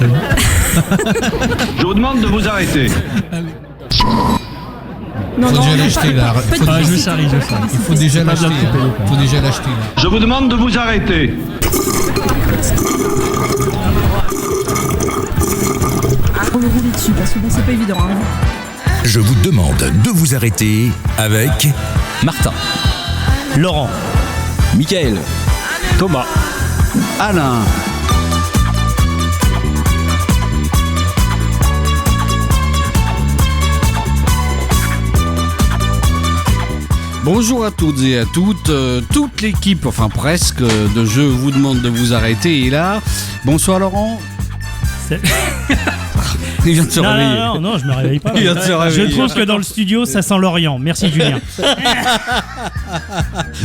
Salut. Je vous demande de vous arrêter. Non, Faut non, déjà l'acheter là. pas de Ah, je publicité. charrie. Il faut déjà l'acheter. Il faut déjà l'acheter là. Je vous demande de vous arrêter. On va rouler dessus parce que bon, c'est pas évident. Hein. Je vous demande de vous arrêter avec Martin, Laurent, Michael, Thomas, Alain. Bonjour à toutes et à toutes, toute l'équipe, enfin presque, de Je vous demande de vous arrêter est là. Bonsoir Laurent. Il vient de se réveiller. Non, je me réveille pas. Il vient de se Je réveiller. trouve que dans le studio, ça sent l'Orient. Merci Julien.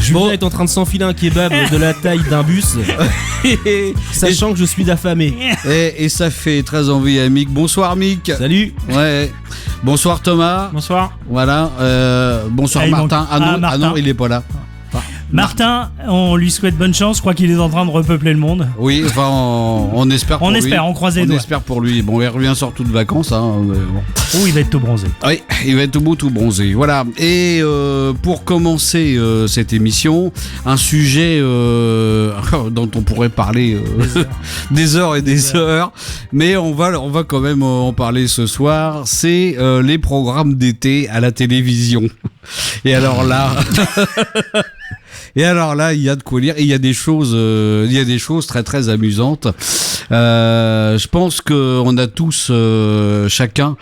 Julien est en train de s'enfiler un kebab de la taille d'un bus, sachant que je suis affamé. Et ça fait très envie à Mick. Bonsoir Mick. Salut. Ouais. Bonsoir Thomas. Bonsoir. Voilà. Bonsoir Ah, il Martin. manque- Ah non, il est pas là. Martin, on lui souhaite bonne chance. Je crois qu'il est en train de repeupler le monde. Oui, enfin, on espère pour On lui. espère, on croise les On doigts. espère pour lui. Bon, il revient surtout de vacances. Hein, mais bon. Oh, il va être tout bronzé. Oui, il va être tout beau, tout bronzé. Voilà. Et pour commencer cette émission, un sujet dont on pourrait parler des heures et des heures, mais on va quand même en parler ce soir. C'est les programmes d'été à la télévision. Et alors là. Et alors là, il y a de quoi lire. Et il y a des choses très très amusantes. Je pense qu'on a tous, chacun,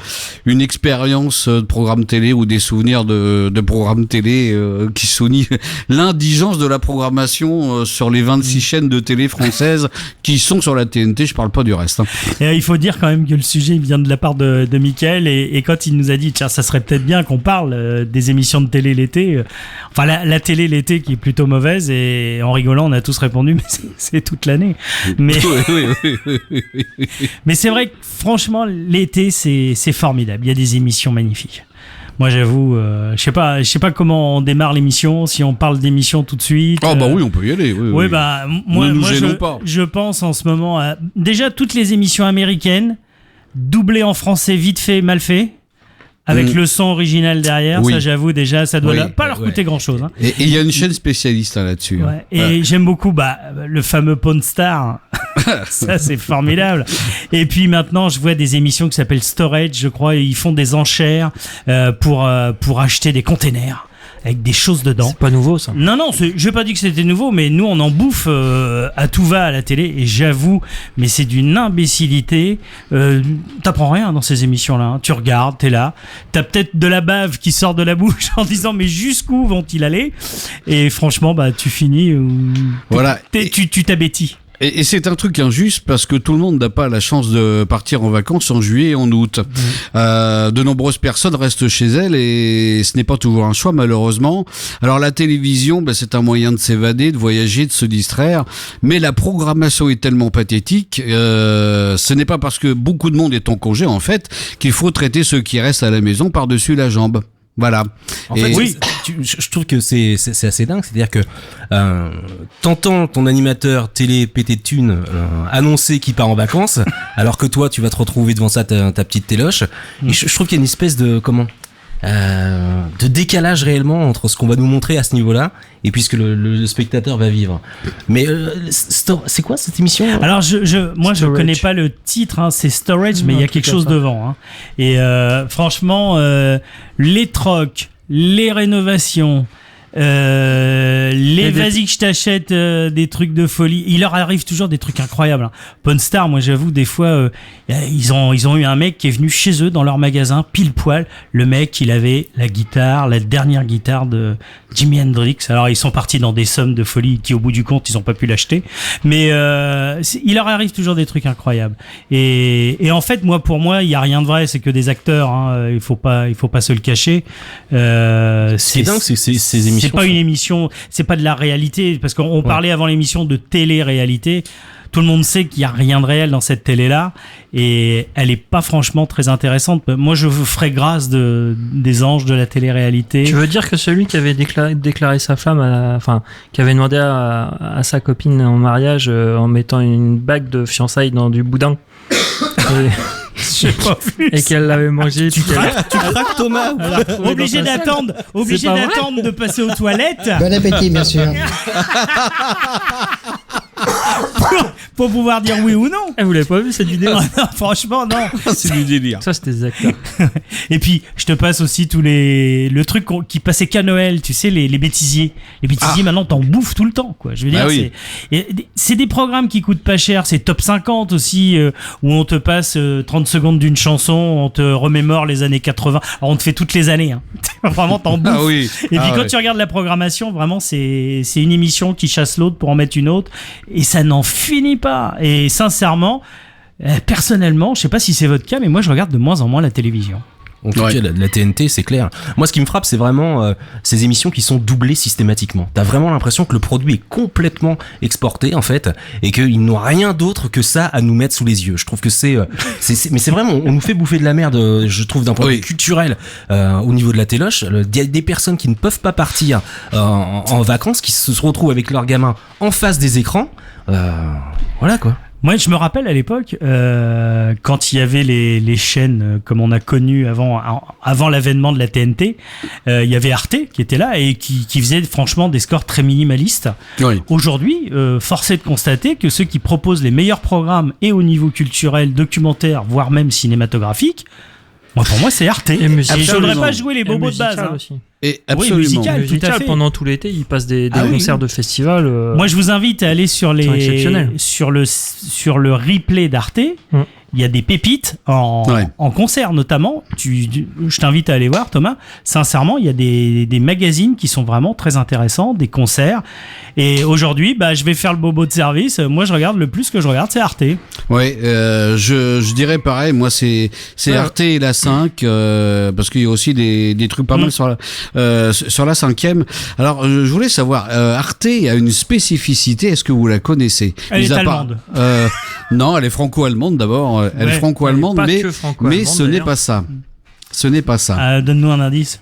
une expérience de programme télé ou des souvenirs de programmes télé qui soulignent l'indigence de la programmation sur les 26 chaînes de télé françaises qui sont sur la TNT. Je parle pas du reste. Hein. Et il faut dire quand même que le sujet vient de la part de Michael et quand il nous a dit tiens ça serait peut-être bien qu'on parle des émissions de télé l'été, enfin la télé l'été qui est plutôt mauvaise et en rigolant on a tous répondu mais c'est toute l'année. Mais mais c'est vrai que franchement l'été c'est formidable. Il y a des émissions magnifiques. Moi j'avoue, je sais pas comment on démarre l'émission, si on parle d'émission tout de suite. Ah bah oui, on peut y aller. Oui, Oui, oui. bah, moi, Ne nous moi gênons pas. je pense en ce moment à déjà toutes les émissions américaines, doublées en français vite fait, mal fait, avec le son original derrière. Oui. Ça, j'avoue, déjà, ça doit Oui, pas leur coûter grand chose. Hein. Et il y a une chaîne spécialiste hein, là-dessus. hein. Ouais. Et j'aime beaucoup le fameux Pawn Star. Ça, c'est formidable. Et puis maintenant, je vois des émissions qui s'appellent Storage, je crois, et ils font des enchères pour acheter des containers avec des choses dedans. C'est pas nouveau ça. Non, j'ai pas dit que c'était nouveau, mais nous on en bouffe à tout va à la télé et j'avoue, mais c'est d'une imbécilité. T'apprends rien dans ces émissions-là. Hein. Tu regardes, t'es là, t'as peut-être de la bave qui sort de la bouche en disant mais jusqu'où vont-ils aller ? Et franchement, bah tu finis, Voilà. tu t'abêtis. Et c'est un truc injuste parce que tout le monde n'a pas la chance de partir en vacances en juillet et en août. De nombreuses personnes restent chez elles et ce n'est pas toujours un choix malheureusement. Alors la télévision, c'est un moyen de s'évader, de voyager, de se distraire. Mais la programmation est tellement pathétique, ce n'est pas parce que beaucoup de monde est en congé en fait qu'il faut traiter ceux qui restent à la maison par-dessus la jambe. Voilà. En fait, oui. je trouve que c'est assez dingue, c'est-à-dire que t'entends ton animateur télé pété de thunes annoncer qu'il part en vacances, alors que toi tu vas te retrouver devant ça ta petite téloche. Et je trouve qu'il y a une espèce de de décalage réellement entre ce qu'on va nous montrer à ce niveau-là et puis ce que le spectateur va vivre. Mais c'est quoi cette émission ? Alors moi je Storage. connais pas le titre, hein, c'est Storage, mais il y a quelque chose devant. Hein. Et franchement, les trocs, les rénovations, les vas-y que je t'achète des trucs de folie. Il leur arrive toujours des trucs incroyables. Hein. Pawn Star, moi j'avoue des fois ils ont eu un mec qui est venu chez eux dans leur magasin pile poil. Le mec il avait la dernière guitare de Jimi Hendrix. Alors ils sont partis dans des sommes de folie qui au bout du compte ils ont pas pu l'acheter. Mais il leur arrive toujours des trucs incroyables. Et en fait pour moi il y a rien de vrai, c'est que des acteurs. Hein, il faut pas se le cacher. C'est dingue ces émissions. C'est pas une émission, c'est pas de la réalité, parce qu'on parlait avant l'émission de télé-réalité. Tout le monde sait qu'il y a rien de réel dans cette télé-là, et elle est pas franchement très intéressante. Moi, je ferais grâce des anges de la télé-réalité. Tu veux dire que celui qui avait déclaré sa femme, qui avait demandé à sa copine en mariage en mettant une bague de fiançailles dans du boudin, J'ai pas vu. Et qu'elle l'avait mangé. Tu craques, Thomas? Obligé d'attendre de passer aux toilettes. Bon appétit, bien sûr. pour pouvoir dire oui ou non. Vous l'avez pas vu cette vidéo? Non, franchement, non. C'est du délire. Ça, c'était des acteurs. Et puis, je te passe aussi le truc qui passait qu'à Noël, tu sais, les bêtisiers. Les bêtisiers, maintenant, t'en bouffes tout le temps, quoi. Je veux dire, oui. c'est des programmes qui coûtent pas cher. C'est Top 50 aussi, où on te passe 30 secondes d'une chanson, on te remémore les années 80. Alors, on te fait toutes les années, hein. Vraiment, t'en bouffes. Ah oui. Et puis, quand tu regardes la programmation, vraiment, c'est une émission qui chasse l'autre pour en mettre une autre. Et ça n'en finit pas. Et sincèrement, personnellement, je sais pas si c'est votre cas, mais moi, je regarde de moins en moins la télévision. En tout cas, la TNT, c'est clair. Moi, ce qui me frappe, c'est vraiment ces émissions qui sont doublées systématiquement. T'as vraiment l'impression que le produit est complètement exporté, en fait, et qu'ils n'ont rien d'autre que ça à nous mettre sous les yeux. Je trouve que mais c'est vraiment, on nous fait bouffer de la merde, je trouve, d'un point de vue culturel, au niveau de la téloche. Il y a des personnes qui ne peuvent pas partir en vacances, qui se retrouvent avec leurs gamins en face des écrans. Voilà, quoi. Moi, je me rappelle à l'époque, quand il y avait les chaînes comme on a connu avant l'avènement de la TNT, il y avait Arte qui était là et qui faisait franchement des scores très minimalistes. Oui. Aujourd'hui, force est de constater que ceux qui proposent les meilleurs programmes et au niveau culturel, documentaire, voire même cinématographique, pour moi, c'est Arte. Et je voudrais pas jouer les bobos de base. Aussi. Et absolument. Oui, musical, tout à fait. Pendant tout l'été, ils passent des concerts de festival. Moi, je vous invite à aller sur le replay d'Arte. Il y a des pépites en concert notamment. Je t'invite à aller voir, Thomas. Sincèrement, il y a des magazines qui sont vraiment très intéressants, des concerts. Et aujourd'hui, je vais faire le bobo de service. Moi, je regarde le plus que je regarde, c'est Arte. Ouais, je dirais pareil. Moi, c'est Arte et la 5, parce qu'il y a aussi des trucs pas mal sur la 5e. Alors, je voulais savoir, Arte a une spécificité. Est-ce que vous la connaissez? Elle est allemande. Non, elle est franco-allemande d'abord. Elle est franco-allemande, mais ce n'est pas ça. Ce n'est pas ça. Donne-nous un indice.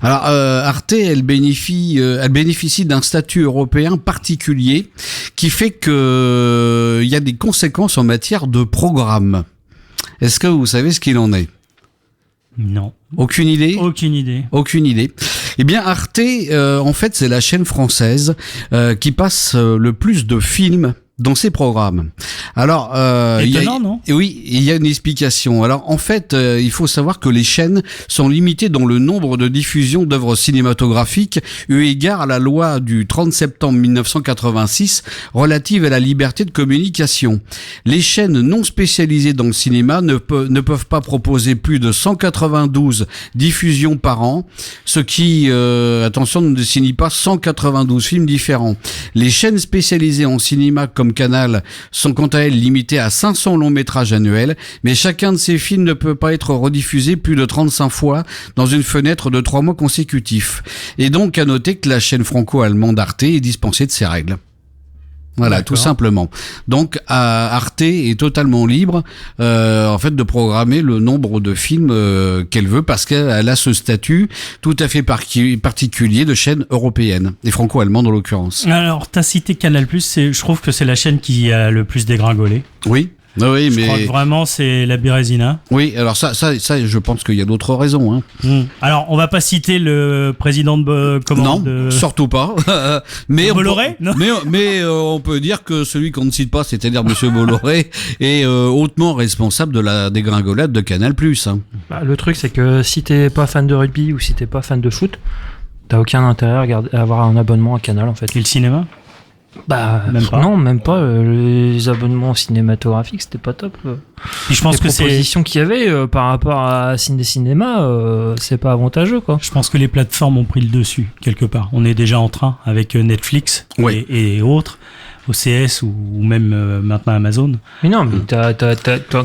Alors, Arte, elle bénéficie d'un statut européen particulier qui fait que il y a des conséquences en matière de programme. Est-ce que vous savez ce qu'il en est? Non. Aucune idée? Aucune idée. Aucune idée. Eh bien, Arte, en fait, c'est la chaîne française qui passe le plus de films dans ses programmes. Alors, étonnant, non? Oui, il y a une explication. Alors, en fait, il faut savoir que les chaînes sont limitées dans le nombre de diffusions d'œuvres cinématographiques eu égard à la loi du 30 septembre 1986 relative à la liberté de communication. Les chaînes non spécialisées dans le cinéma ne peuvent pas proposer plus de 192 diffusions par an, ce qui, attention, ne désigne pas 192 films différents. Les chaînes spécialisées en cinéma comme Canal sont quant à elles limitées à 500 longs métrages annuels, mais chacun de ces films ne peut pas être rediffusé plus de 35 fois dans une fenêtre de 3 mois consécutifs. Et donc à noter que la chaîne franco-allemande Arte est dispensée de ces règles. Voilà, tout simplement. Donc Arte est totalement libre en fait de programmer le nombre de films qu'elle veut parce qu'elle a ce statut tout à fait particulier de chaîne européenne et franco-allemande en l'occurrence. Alors, t'as cité Canal+, je trouve que c'est la chaîne qui a le plus dégringolé. Oui. Oui, je crois que vraiment c'est la Bérésina. Oui, alors ça, je pense qu'il y a d'autres raisons. Alors, on va pas citer le président de Non, surtout pas. Mais Bolloré. Mais on peut dire que celui qu'on ne cite pas, c'est-à-dire Monsieur Bolloré, est hautement responsable de la dégringolade de Canal+. Le truc, c'est que si t'es pas fan de rugby ou si t'es pas fan de foot, t'as aucun intérêt à avoir un abonnement à Canal en fait. Et le cinéma? Même pas. Non, même pas. Les abonnements cinématographiques, c'était pas top. Et je pense que les propositions qu'il y avait par rapport à Cinéma, c'est pas avantageux, quoi. Je pense que les plateformes ont pris le dessus quelque part. On est déjà en train avec Netflix et autres, OCS ou même maintenant Amazon. Mais non, mais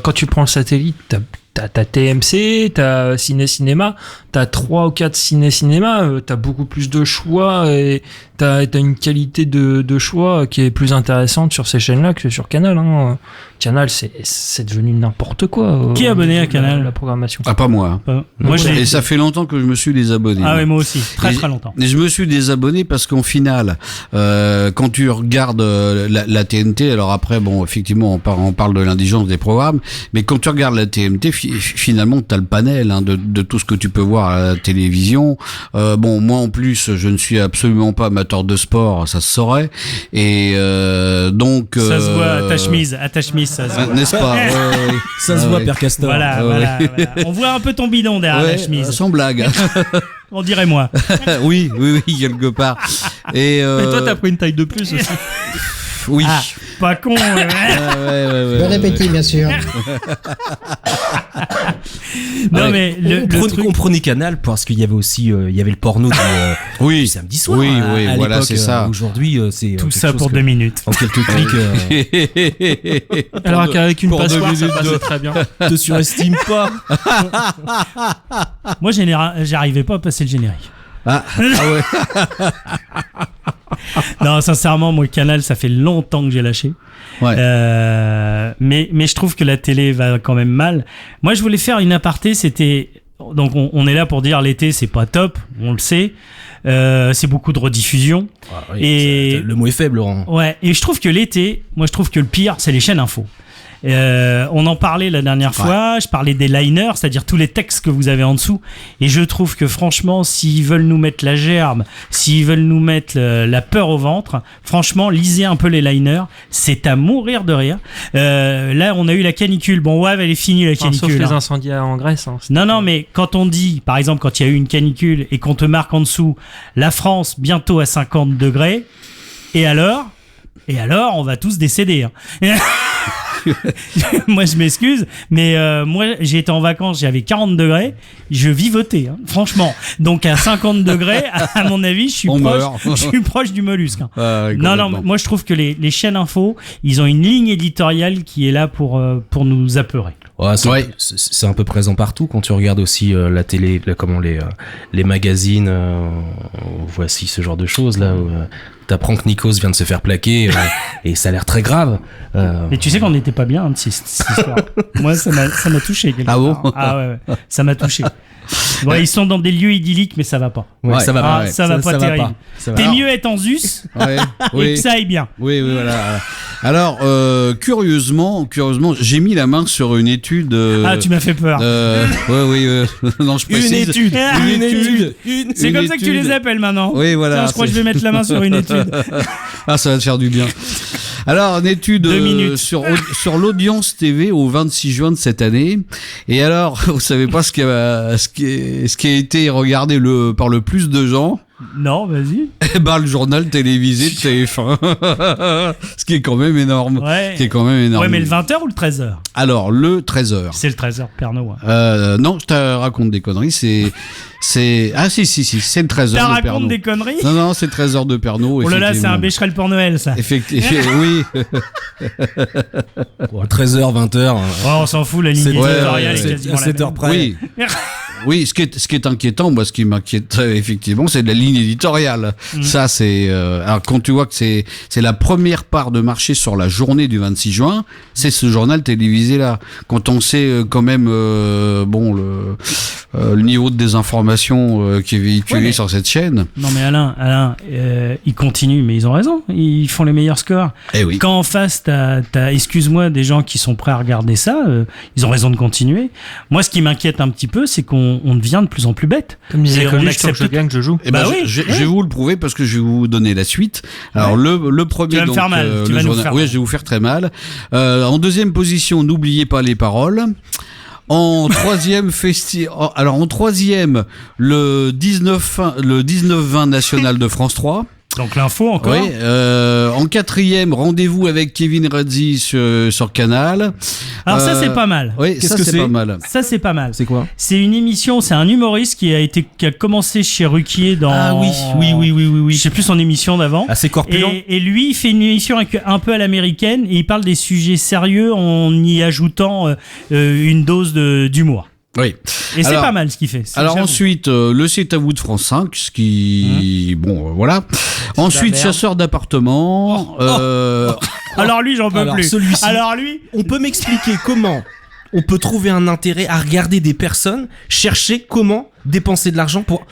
quand tu prends le satellite, T'as TMC, t'as Ciné-Cinéma, t'as 3 ou 4 Ciné-Cinéma, t'as beaucoup plus de choix et t'as une qualité de choix qui est plus intéressante sur ces chaînes-là que sur Canal. Hein. Canal, c'est devenu n'importe quoi. Qui est abonné à Canal ? La programmation. Ah, pas moi. Moi, Et ça fait longtemps que je me suis désabonné. Ah ouais, moi aussi, très longtemps. Et je me suis désabonné parce qu'en finale, quand tu regardes la TNT, alors après, bon, effectivement, on parle de l'indigence des programmes, mais quand tu regardes la TNT, finalement, t'as le panel de tout ce que tu peux voir à la télévision. Bon, moi en plus, je ne suis absolument pas amateur de sport, ça se saurait, et donc ça se voit à ta chemise, ça se voit. n'est-ce pas? Ça se voit, Père Castor. Voilà. On voit un peu ton bidon derrière la chemise. Sans blague. On dirait moi. oui, quelque part. Et toi, t'as pris une taille de plus aussi. Oui. Ah, pas con. Bon appétit, bien sûr. Non, mais le truc... on prenait Canal parce qu'il y avait aussi il y avait le porno du samedi soir. Oui, à voilà, l'époque. C'est ça. Aujourd'hui, c'est tout ça pour 2 minutes. En quelques clics. Alors qu'avec une pour passoire, 2 ça minutes passait très bien. Te surestime pas. Moi, j'arrivais pas à passer le générique. Ah ouais. Non, sincèrement, moi, Canal, ça fait longtemps que j'ai lâché. Ouais. Mais je trouve que la télé va quand même mal. Moi, je voulais faire une aparté, c'était... Donc, on est là pour dire l'été, c'est pas top, on le sait. C'est beaucoup de rediffusion. Ah, oui, et le mot est faible, Laurent. Ouais, et je trouve que l'été, moi, je trouve que le pire, c'est les chaînes info. On en parlait la dernière fois, je parlais des liners, c'est-à-dire tous les textes que vous avez en dessous, et je trouve que franchement, s'ils veulent nous mettre la gerbe, s'ils veulent nous mettre la peur au ventre, franchement, lisez un peu les liners, c'est à mourir de rire. Là, on a eu la canicule, bon ouais, elle est finie la canicule. Sauf les incendies en Grèce. Hein, non, mais quand on dit, par exemple, quand il y a eu une canicule et qu'on te marque en dessous, la France bientôt à 50 degrés, et alors, on va tous décéder. Hein. Moi je m'excuse, mais moi j'ai été en vacances, j'avais 40 degrés, je vivotais, hein, franchement. Donc à 50 degrés, à mon avis, je suis proche du mollusque. Hein. Non, moi je trouve que les chaînes info, ils ont une ligne éditoriale qui est là pour nous apeurer. Ouais, c'est un peu présent partout quand tu regardes aussi la télé, les magazines, voici ce genre de choses là. T'apprends que Nikos vient de se faire plaquer et ça a l'air très grave. Mais tu sais qu'on n'était pas bien de cette histoire. Moi, ça m'a touché quelque part. Bon Ah ouais, ça m'a touché. Bon, ils sont dans des lieux idylliques, mais ça va pas. Ouais, ça va pas. Ça va pas terrible. T'es mieux être en Zus et que ça aille bien. Oui, voilà. Alors, curieusement, j'ai mis la main sur une étude. Ah, tu m'as fait peur. Oui. Non, je précise. Une étude. C'est comme ça que tu les appelles maintenant. Oui, voilà. Tiens, je crois que je vais mettre la main sur une étude. Ah, ça va te faire du bien. Alors, une étude sur l'audience TV au 26 juin de cette année. Et alors, vous savez pas ce qui a été regardé par le plus de gens? Non, vas-y. Eh ben, le journal télévisé de TF1. Ce qui est quand même énorme. Ouais. Ouais, mais le 20h ou le 13h? Alors, le 13h. C'est le 13h, Pernod. Non, je te raconte des conneries. Ah, si, c'est le 13h de Pernod. Tu racontes des conneries? Non, c'est le 13h de Pernod. Oh là là, c'est un Becherel pour Noël, ça. Effectivement, oui. 13h, 20h. Oh, on s'en fout, la ligne éditoriale est quasiment la même. 7h près. Oui. Oui, ce qui est inquiétant, moi, ce qui m'inquiète effectivement, c'est de la ligne éditoriale. Ça, c'est alors quand tu vois que c'est la première part de marché sur la journée du 26 juin, c'est ce journal télévisé là. Quand on sait quand même le niveau de désinformation qui est véhiculé sur cette chaîne. Non mais Alain, ils continuent, mais ils ont raison. Ils font les meilleurs scores. Eh oui. Quand en face t'as excuse-moi, des gens qui sont prêts à regarder ça, ils ont raison de continuer. Moi, ce qui m'inquiète un petit peu, c'est qu'on devient de plus en plus bête. Comme disait on Coluche, tant que je gagne, je joue. Eh ben, je vais vous le prouver parce que je vais vous donner la suite. Alors le premier, tu vas me faire mal. je vais vous faire très mal. En deuxième position, n'oubliez pas les paroles. En troisième le 19-20 national de France 3. Donc l'info encore. Oui, en 4e, rendez-vous avec Kevin Radzi sur Canal. Alors ça c'est pas mal. Oui, Qu'est-ce ça que c'est c'est pas mal. Ça c'est pas mal. C'est quoi? C'est une émission, c'est un humoriste qui a commencé chez Ruquier dans. Ah oui. Je sais plus son émission d'avant. Assez corpulent. Et lui, il fait une émission un peu à l'américaine et il parle des sujets sérieux en y ajoutant une dose d'humour. Oui. Et c'est pas mal ce qu'il fait. Alors j'avoue. ensuite, le C'est à vous de France 5, ce qui... Bon, voilà. Ensuite, Chasseur d'appartements. Alors lui, j'en peux Alors, plus. celui-ci. Alors lui. On peut m'expliquer comment on peut trouver un intérêt à regarder des personnes chercher comment dépenser de l'argent pour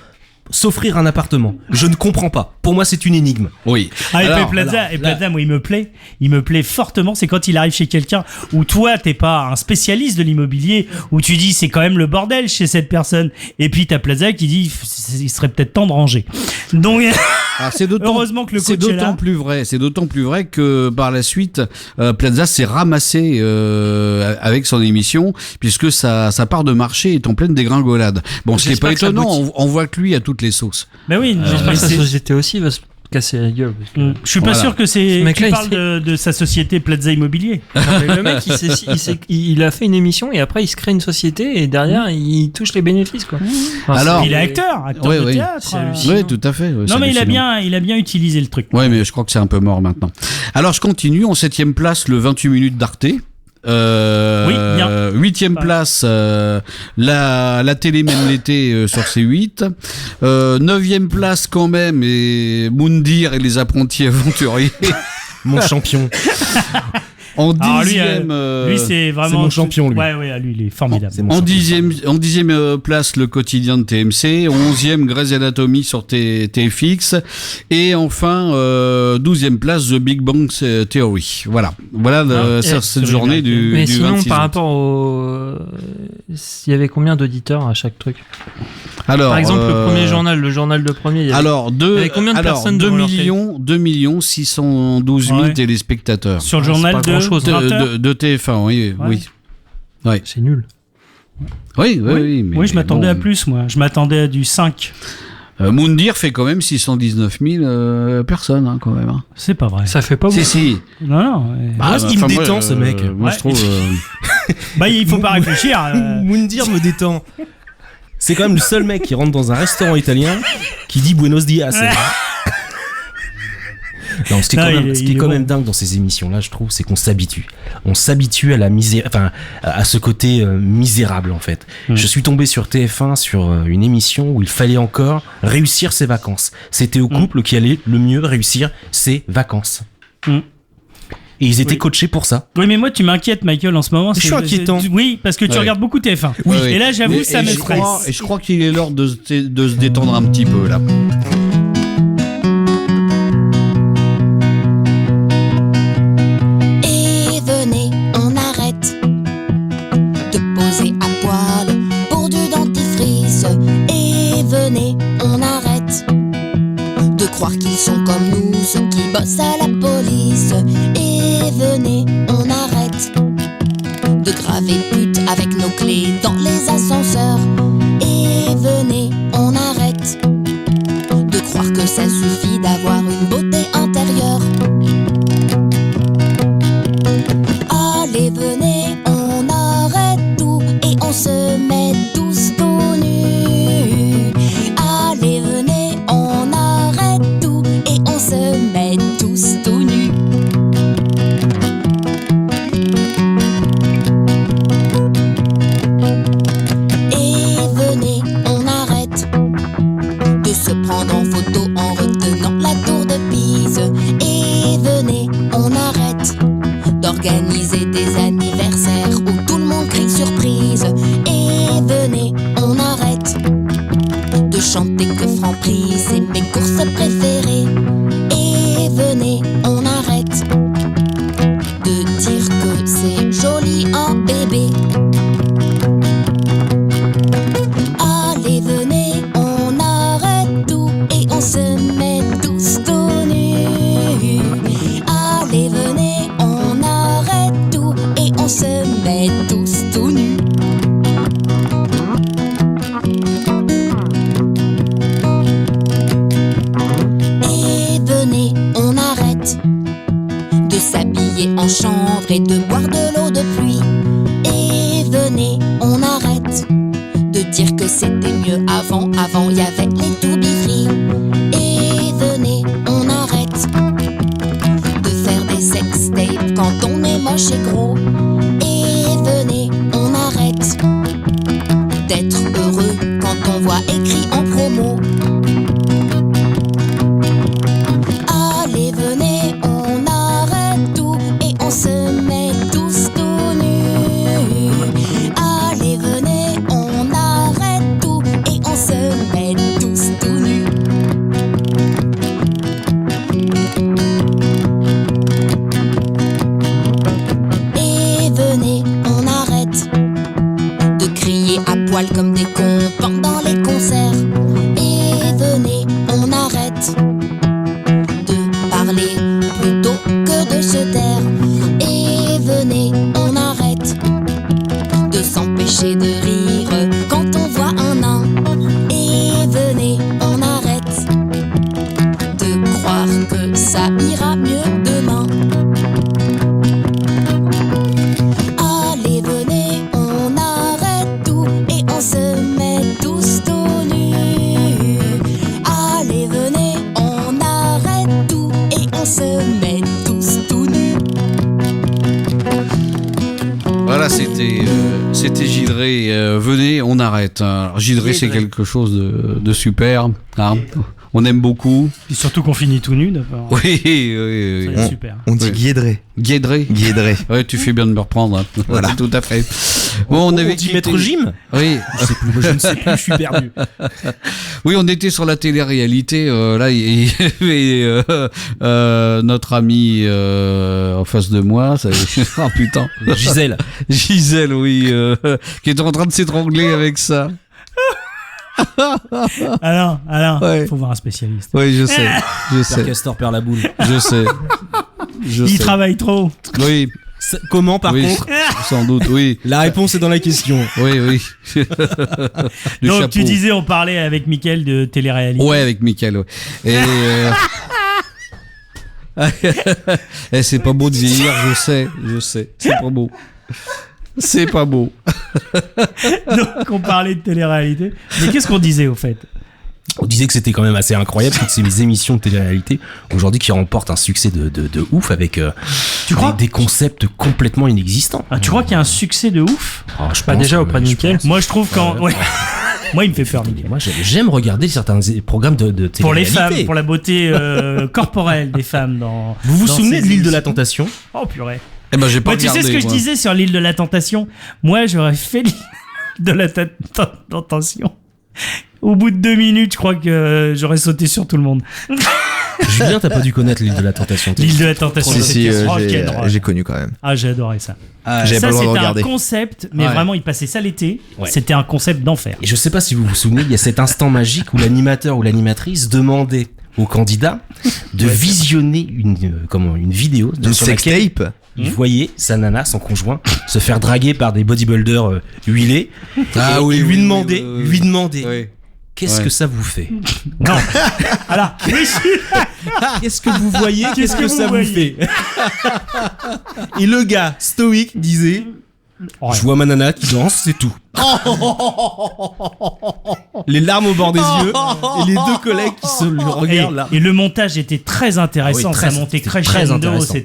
s'offrir un appartement? Je ne comprends pas. Pour moi, c'est une énigme. Oui. Ah, et Alors, Plaza, moi, il me plaît fortement. C'est quand il arrive chez quelqu'un où toi, t'es pas un spécialiste de l'immobilier, où tu dis c'est quand même le bordel chez cette personne. Et puis t'as Plaza qui dit il serait peut-être temps de ranger. Donc, heureusement que le coach est là. C'est d'autant plus vrai que par la suite, Plaza s'est ramassé avec son émission, puisque sa part de marché est en pleine dégringolade. Bon, ce qui n'est pas J'espère que ça étonnant, on voit que lui a toutes les sauces. Ben oui, J'espère que sa c'est- société aussi va se casser la gueule. Parce que... je suis pas Voilà. sûr que c'est. Ce mec-là, Tu il parles de sa société Plaza Immobilier. Non, mais le mec, il a fait une émission et après il se crée une société et derrière il touche les bénéfices quoi. Enfin, Alors, Il est acteur Oui, de oui. théâtre. C'est hallucinant. Oui, tout à fait. ouais, Non c'est mais hallucinant. il a bien utilisé le truc. Ouais, mais je crois que c'est un peu mort maintenant. Alors, je continue. En 7e place, le 28 minutes d'Arte. Oui, bien. 8e place, la télé même l'été sur C8. 9e place quand même, et Moundir et les apprentis aventuriers. Mon champion. En Alors, 10e, lui c'est vraiment. c'est mon champion, lui. Ouais, lui il est formidable. C'est mon en champion. 10e place, le quotidien de TMC. 11e, Grey's Anatomy sur TFX. Et enfin, 12e place, The Big Bang Theory. Voilà cette c'est journée vrai. du Mais 26 sinon, par août. rapport au. Il y avait combien d'auditeurs à chaque truc? Alors, Par exemple, le journal de premier. Il y avait... Alors, Il y avait combien de personnes 2 devant leur millions 612 000 Ouais. téléspectateurs. Sur le c'est journal pas de grand-chose. 20 heures. De TF1, oui. Ouais. Oui. C'est nul. Oui, mais Oui, je m'attendais bon. à plus, moi. Je m'attendais à du 5. Moundir fait quand même 619 000 personnes, hein, quand même. Hein. C'est pas vrai. Ça fait pas beaucoup. Si. Non. Bah, il me détend, ce mec. Moi, Ouais. je trouve. Bah, il faut pas réfléchir. Moundir me détend. C'est quand même le seul mec qui rentre dans un restaurant italien qui dit Buenos dias. Non, ce qui est quand même dingue dans ces émissions-là, je trouve, c'est qu'on s'habitue. On s'habitue à la misère, enfin, à ce côté misérable, en fait. Je suis tombé sur TF1 sur une émission où il fallait encore réussir ses vacances. C'était au couple qui allait le mieux réussir ses vacances. Et ils étaient coachés pour ça. Oui, mais moi, tu m'inquiètes, Michael, en ce moment. Je suis inquiétant. Oui, parce que tu Ouais. regardes beaucoup TF1. Oui. Et là, j'avoue, ça me stresse. Et je crois qu'il est l'heure de se détendre un petit peu, là. Et venez, on arrête de poser à poil pour du dentifrice. Et venez, on arrête de croire qu'ils sont comme nous, ceux qui bossent à la police. Et venez, on arrête de graver pute avec nos clés dans les ascenseurs. Et venez, on arrête de croire que ça suffit d'avoir une beauté intérieure. Allez, venez, on arrête tout et on se met tous tout nus. Allez, venez, on arrête tout et on se met tous tout nus. Et venez, on arrête de se prendre en photo en retenant la tour de Pise. Et venez, on arrête d'organiser des anniversaires où tout le monde crie surprise. Et venez, on arrête de chanter que Franprix c'est mes courses préférées. Et venez, on arrête de dire que c'est joli un bébé. Allez, venez, on arrête tout et on se met tous tout nus. Allez, venez, on arrête tout et on se met tous tout nus. Et et de boire de l'eau de pluie. Et venez, on arrête de dire que c'était mieux avant. Avant, il y avait les to be free. Et venez, on arrête de faire des sextapes quand on est moche et gros. Et venez, on arrête d'être heureux quand on voit écrit en promo. Allez, venez, on arrête tout et on se met tous tout nus. Allez, venez, on arrête tout et on se met tous tout nus. Et venez, on arrête de crier à poil comme des cons pendant les concerts. Et venez, on arrête de parler plutôt que de se taire. Et venez, on arrête de s'empêcher de rire quand on voit un nain. Et venez, on arrête de croire que ça ira mieux demain. Allez, venez, on arrête tout et on se met tous tout nus. Allez, venez, on arrête tout et on se met tous tout nus. Voilà, c'était Gildré. Venez, on arrête. Alors, Gildré, c'est quelque chose de super. Hein. On aime beaucoup. Et surtout qu'on finit tout nu d'abord. Oui. Ça va être super. On dit Guédré. Guédré. Ouais, tu fais bien de me reprendre. Voilà, tout à fait. Bon, on avait dit Maître Jim. Oui. Je ne sais plus, je suis perdu. Oui, on était sur la télé-réalité. Là, il y avait notre ami en face de moi. Ça... oh putain. Gisèle, oui, qui est en train de s'étrangler avec ça. Alain, Ouais. faut voir un spécialiste. Oui, je sais. Père Castor perd la boule. Je sais. Il travaille trop. Oui. Comment, par contre? Sans doute, oui. La réponse est dans la question. Oui. Donc, chapeau. tu disais, on parlait avec Mickaël de télé-réalité. Ouais, avec Mickaël. Ouais. Et c'est pas beau de vieillir, je sais. C'est pas beau. C'est pas beau. Donc, on parlait de télé-réalité. Mais qu'est-ce qu'on disait, au fait? On disait que c'était quand même assez incroyable toutes ces émissions de télé-réalité aujourd'hui qui remportent un succès de ouf avec des concepts complètement inexistants. Ah, tu crois qu'il y a un succès de ouf? Je pense, déjà auprès de Mickaël. Moi, je trouve quand... Ouais. Moi, il me fait peur, Mickaël. Moi, j'aime regarder certains programmes de télé-réalité. Pour les femmes, pour la beauté corporelle des femmes. Vous vous souvenez de l'île de la Tentation? Oh, purée. Eh ben, j'ai pas regardé, tu sais ce que je disais sur l'île de la Tentation? Moi, j'aurais fait l'île de la Tentation. Au bout de 2 minutes, je crois que j'aurais sauté sur tout le monde. Julien, t'as pas dû connaître l'île de la Tentation. L'île de la Tentation. Si, j'ai connu quand même. Ah, j'ai adoré ça. J'avais pas le droit de regarder. C'était un concept, mais vraiment, il passait ça l'été. Ouais. C'était un concept d'enfer. Et je sais pas si vous vous souvenez, il y a cet instant magique où l'animateur ou l'animatrice demandait au candidat de visionner une vidéo Une sextape. Il voyait sa nana, son conjoint, se faire draguer par des bodybuilders huilés. Ah et oui, lui oui, demander oui. qu'est-ce que ça vous fait? Non. Alors, Qu'est-ce que vous voyez? Qu'est-ce que ça vous fait? Et le gars stoïque disait je vois ma nana qui danse, c'est tout. Les larmes au bord des yeux et les 2 collègues qui se le regardent là. Et le montage était très intéressant, Ah oui, ça montait très crescendo, intéressant.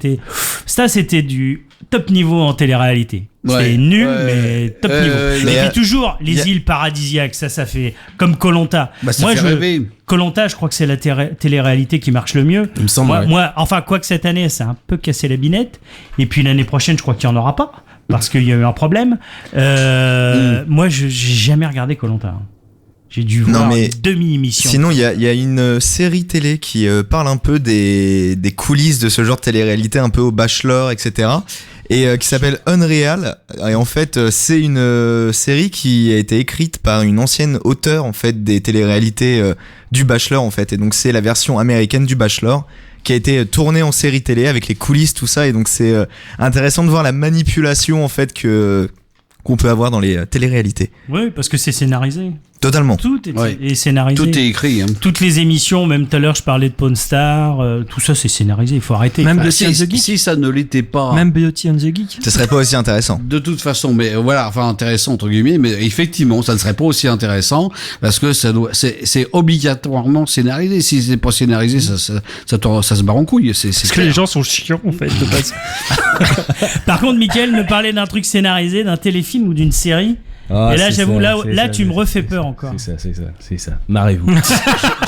c'était du top niveau en télé-réalité. C'était Ouais. nul, mais top niveau. mais Et puis toujours, les îles paradisiaques, ça fait comme Koh-Lanta. Bah, ça fait rêver. Koh-Lanta, je crois que c'est la télé-réalité qui marche le mieux. Il me semble. Moi, enfin, quoi que cette année, ça a un peu cassé la binette. Et puis l'année prochaine, je crois qu'il n'y en aura pas. Parce qu'il y a eu un problème. Moi, j'ai jamais regardé Koh-Lanta. J'ai dû voir une demi-émission. Sinon, il y a une série télé qui parle un peu des coulisses de ce genre de télé-réalité, un peu au Bachelor, etc. Et qui s'appelle Unreal. Et en fait, c'est une série qui a été écrite par une ancienne auteure en fait des télé-réalités du Bachelor en fait. Et donc c'est la version américaine du Bachelor qui a été tournée en série télé avec les coulisses, tout ça. Et donc c'est intéressant de voir la manipulation en fait qu'on peut avoir dans les télé-réalités. Oui, parce que c'est scénarisé. Totalement. Tout est scénarisé. Tout est écrit. Hein. Toutes les émissions, même tout à l'heure je parlais de Pawn Star, tout ça c'est scénarisé, il faut arrêter. Même Beauty and the Geek. Si ça ne l'était pas. Même Beauty and the Geek. Ce serait pas aussi intéressant. De toute façon, mais voilà, enfin intéressant entre guillemets, mais effectivement, ça ne serait pas aussi intéressant parce que c'est obligatoirement scénarisé. Si c'est pas scénarisé, ça se barre en couille. Parce que les gens sont chiants en fait de base. Par contre, Mickaël me parlait d'un truc scénarisé, d'un téléfilm ou d'une série. Et là, j'avoue, là, tu me refais peur encore. C'est ça. Marrez-vous.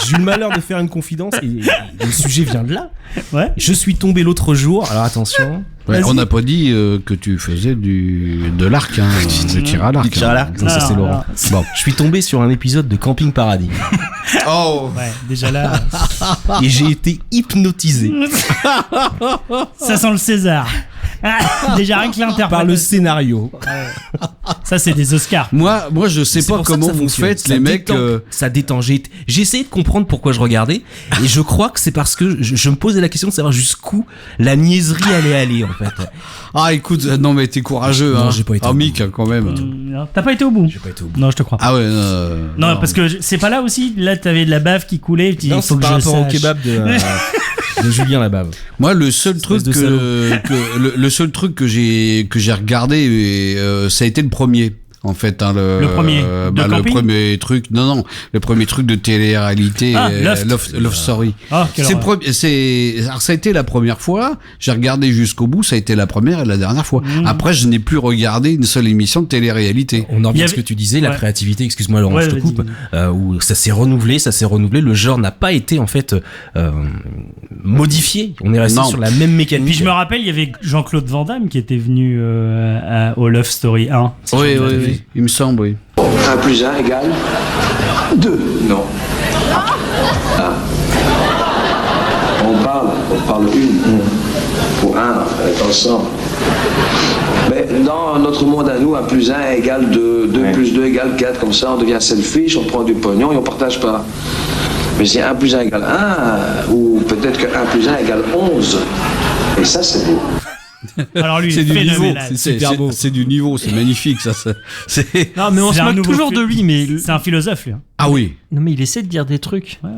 J'ai eu le malheur de faire une confidence et le sujet vient de là. Ouais. Je suis tombé l'autre jour. Alors attention. Ouais, on n'a pas dit que tu faisais de l'arc, hein, du tir à l'arc. Du tir à l'arc, ça c'est Laurent. Bon, je suis tombé sur un épisode de Camping Paradis. Oh. Ouais, déjà là. Et j'ai été hypnotisé. Ça sent le César. Déjà rien que l'interprétation. Par le scénario. Ça c'est des Oscars. Moi je sais pas comment vous faites les mecs. Ça détend. J'ai essayé de comprendre pourquoi je regardais et je crois que c'est parce que je me posais la question de savoir jusqu'où la niaiserie allait aller en fait. Ah écoute, non mais t'es courageux. Non, hein. j'ai pas été. Mick quand même. Non, t'as pas été au bout. J'ai pas été au bout. Non, je te crois. Ah ouais. Non, parce que c'est pas là aussi. Là, t'avais de la bave qui coulait. Non, c'est par rapport au kebab de Julien Labave. Moi, le seul truc le seul truc que j'ai regardé, ça a été le premier. En fait, hein, le premier truc, le premier truc de télé-réalité, Love Story. Ah, alors ça a été la première fois. J'ai regardé jusqu'au bout. Ça a été la première et la dernière fois. Après, je n'ai plus regardé une seule émission de télé-réalité. On en revient à ce que tu disais, la créativité. Excuse-moi, Laurent, je te coupe. Où ça s'est renouvelé. Le genre n'a pas été en fait modifié. On est resté sur la même mécanique. Puis je me rappelle, il y avait Jean-Claude Van Damme qui était venu au Love Story 1. Oui. Il me semble, oui. 1 plus 1 égale 2. Non. Ah. On parle une. Pour 1, ensemble. Mais dans notre monde à nous, 1 plus 1 égale 2. 2 plus 2 égale 4. Comme ça, on devient selfish, on prend du pognon et on partage pas. Mais si 1 plus 1 égale 1, ou peut-être que 1 plus 1 égale 11. Et ça, c'est beau. Alors lui, c'est du niveau, c'est super beau. C'est du niveau, c'est magnifique ça. Non mais on se moque toujours de lui, mais c'est un philosophe lui. Hein. Ah oui. Non mais il essaie de dire des trucs. Ouais.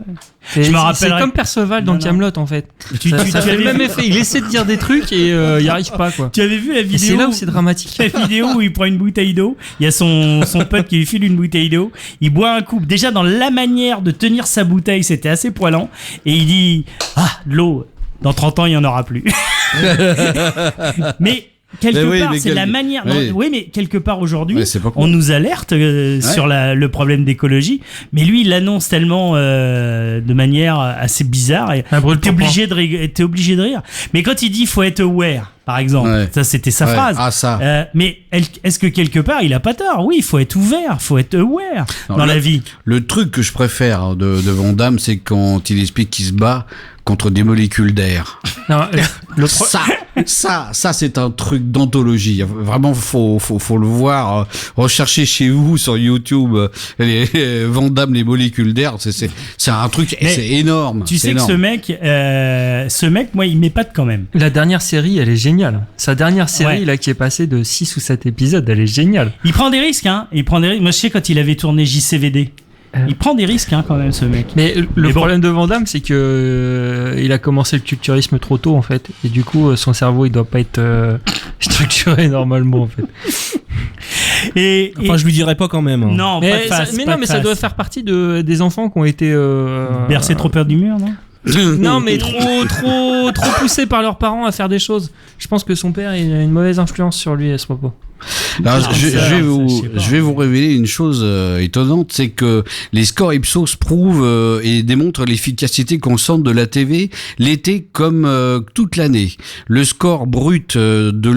Je me rappelle. C'est comme Perceval dans Camelot en fait. Ça fait le même effet. Il essaie de dire des trucs et il y arrive pas quoi. Tu avais vu la vidéo? C'est là où c'est dramatique. La vidéo où il prend une bouteille d'eau. Il y a son pote qui lui file une bouteille d'eau. Il boit un coup. Déjà dans la manière de tenir sa bouteille, c'était assez poilant. Et il dit de l'eau. Dans 30 ans, il y en aura plus. Mais quelque part, c'est la manière. Oui, mais quelque part aujourd'hui, on nous alerte sur le problème d'écologie. Mais lui, il l'annonce tellement de manière assez bizarre. Et t'es obligé de rire. Mais quand il dit faut être aware, par exemple, ça c'était sa phrase. Ah, ça. Mais est-ce que quelque part, il a pas tort? Oui, il faut être ouvert, faut être aware dans la vie. Le truc que je préfère de Van Damme, c'est quand il explique qu'il se bat contre des molécules d'air. Ça, c'est un truc d'anthologie. Vraiment, faut le voir. Recherchez chez vous sur YouTube Van Damme, les molécules d'air. C'est un truc, c'est énorme. Tu sais énorme. Que ce mec, moi, il m'épate quand même. La dernière série, elle est géniale. Sa dernière série, là, qui est passée de 6 ou 7 épisodes, elle est géniale. Il prend des risques, hein. Moi, je sais quand il avait tourné JCVD. Il prend des risques quand même ce mec. Mais le problème de Van Damme, c'est que il a commencé le culturisme trop tôt en fait, et du coup son cerveau il doit pas être structuré normalement en fait. Enfin, je lui dirais pas quand même. Hein. Non, mais ça doit faire partie des enfants qui ont été bercés trop peur du mur, non? Non, mais trop poussés par leurs parents à faire des choses. Je pense que son père il a une mauvaise influence sur lui à ce propos. Alors, je vais vous révéler une chose étonnante, c'est que les scores Ipsos prouvent et démontrent l'efficacité constante de la TV l'été comme toute l'année. Le score brut de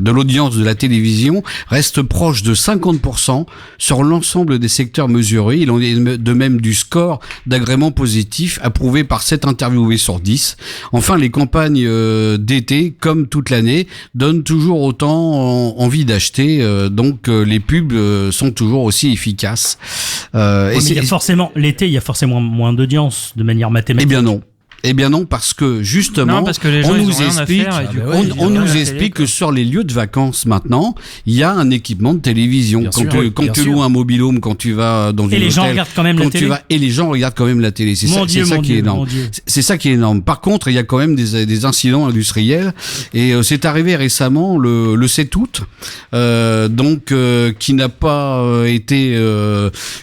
l'audience de la télévision reste proche de 50% sur l'ensemble des secteurs mesurés. Il en est de même du score d'agrément positif approuvé par 7 interviewés sur 10. Enfin, les campagnes d'été, comme toute l'année, donnent toujours autant envie d'acheter, donc les pubs sont toujours aussi efficaces. Mais il y a forcément l'été, il y a forcément moins d'audience de manière mathématique. Eh bien non. Eh bien non, parce que justement, Non, parce que les gens, on ils ont nous rien à explique, faire, et du coup, on ils nous regardent la explique télé, que sur les lieux de vacances maintenant, il y a un équipement de télévision. Bien Quand sûr, tu, oui, quand bien tu sûr. loues un mobil-home, quand tu vas dans une Et les gens hôtel, regardent quand même la quand tu télé. et les gens regardent quand même la télé. C'est Mon ça, Dieu, c'est ça mon qui est Dieu, énorme. mon Dieu. C'est ça qui est énorme. Par contre, il y a quand même des incidents industriels et c'est arrivé récemment le 7 août, qui n'a pas été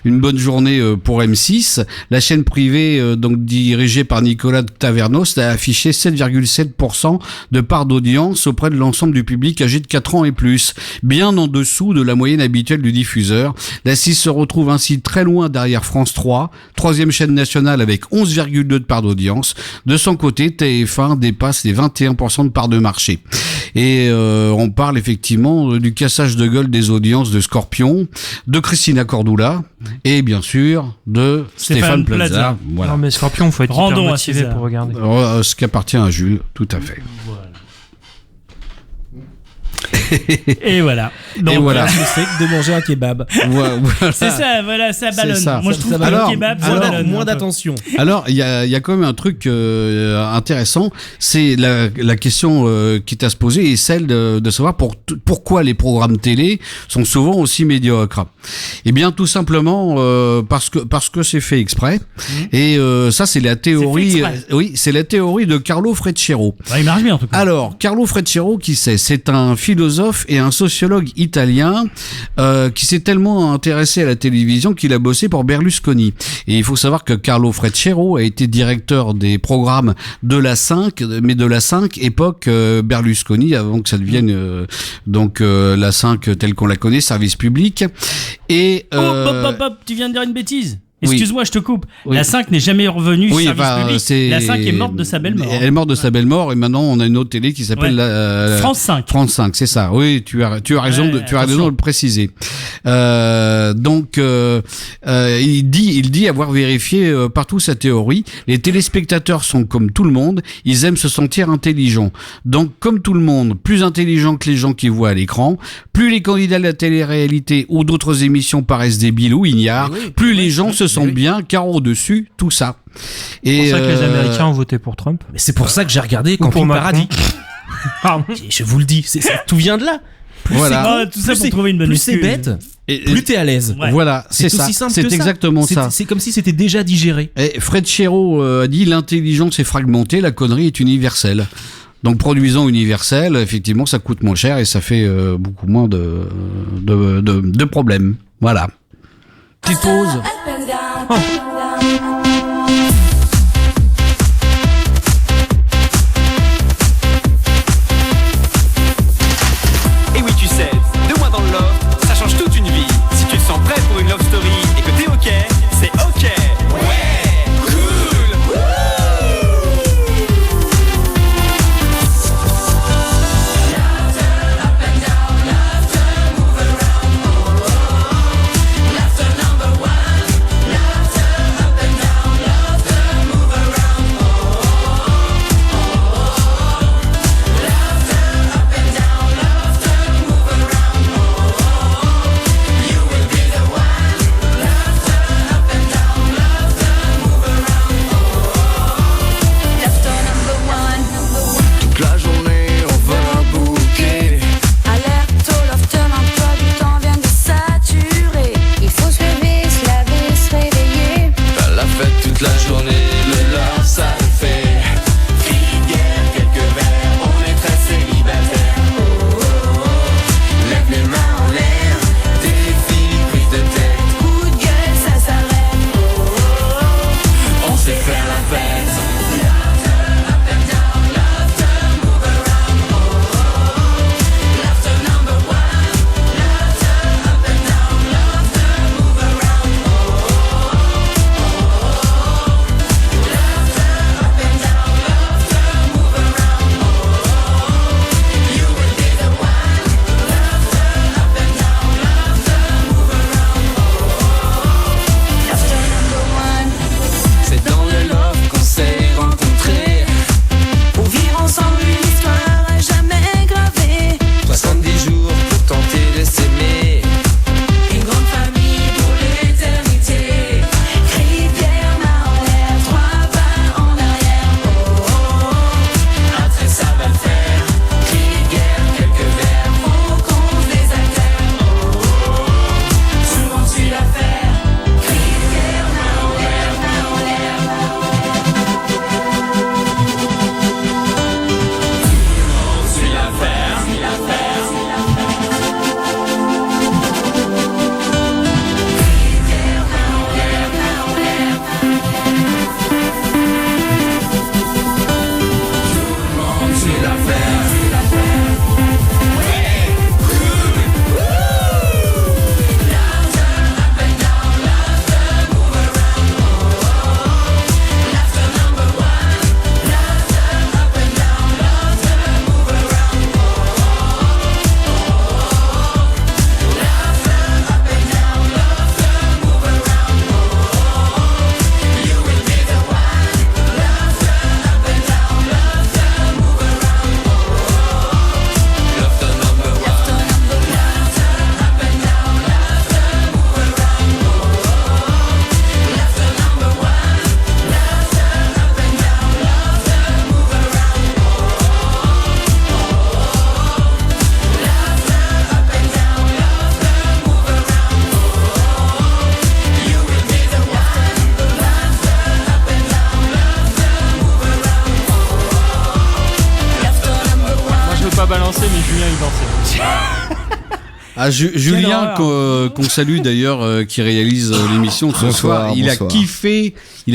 une bonne journée pour M6. La chaîne privée, donc dirigée par Nicolas Tavernos, a affiché 7,7% de part d'audience auprès de l'ensemble du public âgé de 4 ans et plus, bien en dessous de la moyenne habituelle du diffuseur. La 6 se retrouve ainsi très loin derrière France 3, troisième chaîne nationale avec 11,2 de part d'audience. De son côté, TF1 dépasse les 21% de part de marché. Et on parle effectivement du cassage de gueule des audiences de Scorpion, de Christina Cordula et bien sûr de Stéphane Plaza. Voilà. Non, mais Scorpion, faut être Rendons hyper à motivé César. pour regarder. Ce qui appartient à Jules, tout à fait. Et voilà. Donc, Et voilà. C'est de manger un kebab. Voilà. C'est ça, voilà, ça ballonne. ça. Moi, je trouve que Alors- le kebab, ça alors, ballonne. Moins un peu. d'attention. Alors, il y a quand même un truc intéressant, c'est la question qui est à se poser et celle de savoir pourquoi les programmes télé sont souvent aussi médiocres. Eh bien, tout simplement parce que c'est fait exprès. Et ça, c'est la théorie. C'est fait exprès. Oui, c'est la théorie de Carlo Freccero. Ouais, il marche bien en tout cas. Alors, Carlo Freccero, qui c'est un philosophe et un sociologue italien qui s'est tellement intéressé à la télévision qu'il a bossé pour Berlusconi. Et il faut savoir que Carlo Freccero a été directeur des programmes de la 5, mais de la 5 époque Berlusconi, avant que ça devienne la 5 telle qu'on la connaît, service public. Et Hop, tu viens de dire une bêtise. Excuse-moi, je te coupe. Oui. La 5 n'est jamais revenue oui, service public. La 5 est morte de sa belle mort. Elle est morte de sa belle mort et maintenant on a une autre télé qui s'appelle France 5. France 5, c'est ça. Oui, tu as raison tu as raison de le préciser. Il dit avoir vérifié partout sa théorie. Les téléspectateurs sont comme tout le monde, ils aiment se sentir intelligents. Donc comme tout le monde, plus intelligents que les gens qui voient à l'écran, plus les candidats de la télé-réalité ou d'autres émissions paraissent débiles ou ignares, plus les gens se sentent bien car au-dessus, tout ça. C'est pour ça que les Américains ont voté pour Trump. Mais c'est pour ça que j'ai regardé Ou pour Camping Macron. Paradis. Pardon. Je vous le dis, tout vient de là. Plus Voilà. Tout ça pour trouver une bonne plus c'est excuse. bête, Et- plus t'es à l'aise. Ouais. Voilà, c'est ça. aussi simple C'est que ça. exactement ça. C'est comme si c'était déjà digéré. Et Freccero a dit l'intelligence est fragmentée, la connerie est universelle. Donc produisant universel, effectivement, ça coûte moins cher et ça fait beaucoup moins de problèmes. Voilà. Petite pause. Et oui, tu sais, 2 mois dans le loft, ça change toute une vie. Si tu te sens prêt pour une love story et que t'es ok, c'est ok. Ouais, cool. Toute la journée on veut un bouquet. Alerte au loft, l'emploi du temps vient de saturer. Il faut se lever, se laver, se réveiller. Pas la fête toute la journée, le lard ça le fait. Fille de guerre, quelques verres, on est très célibataire. Oh, oh, oh. Lève les mains en l'air, défi, prise de tête. Coup de gueule, ça s'arrête. Oh, oh, oh. On sait faire la fête. Julien, il dansait. Ah, Julien, qu'on salue d'ailleurs, qui réalise l'émission ce soir. Il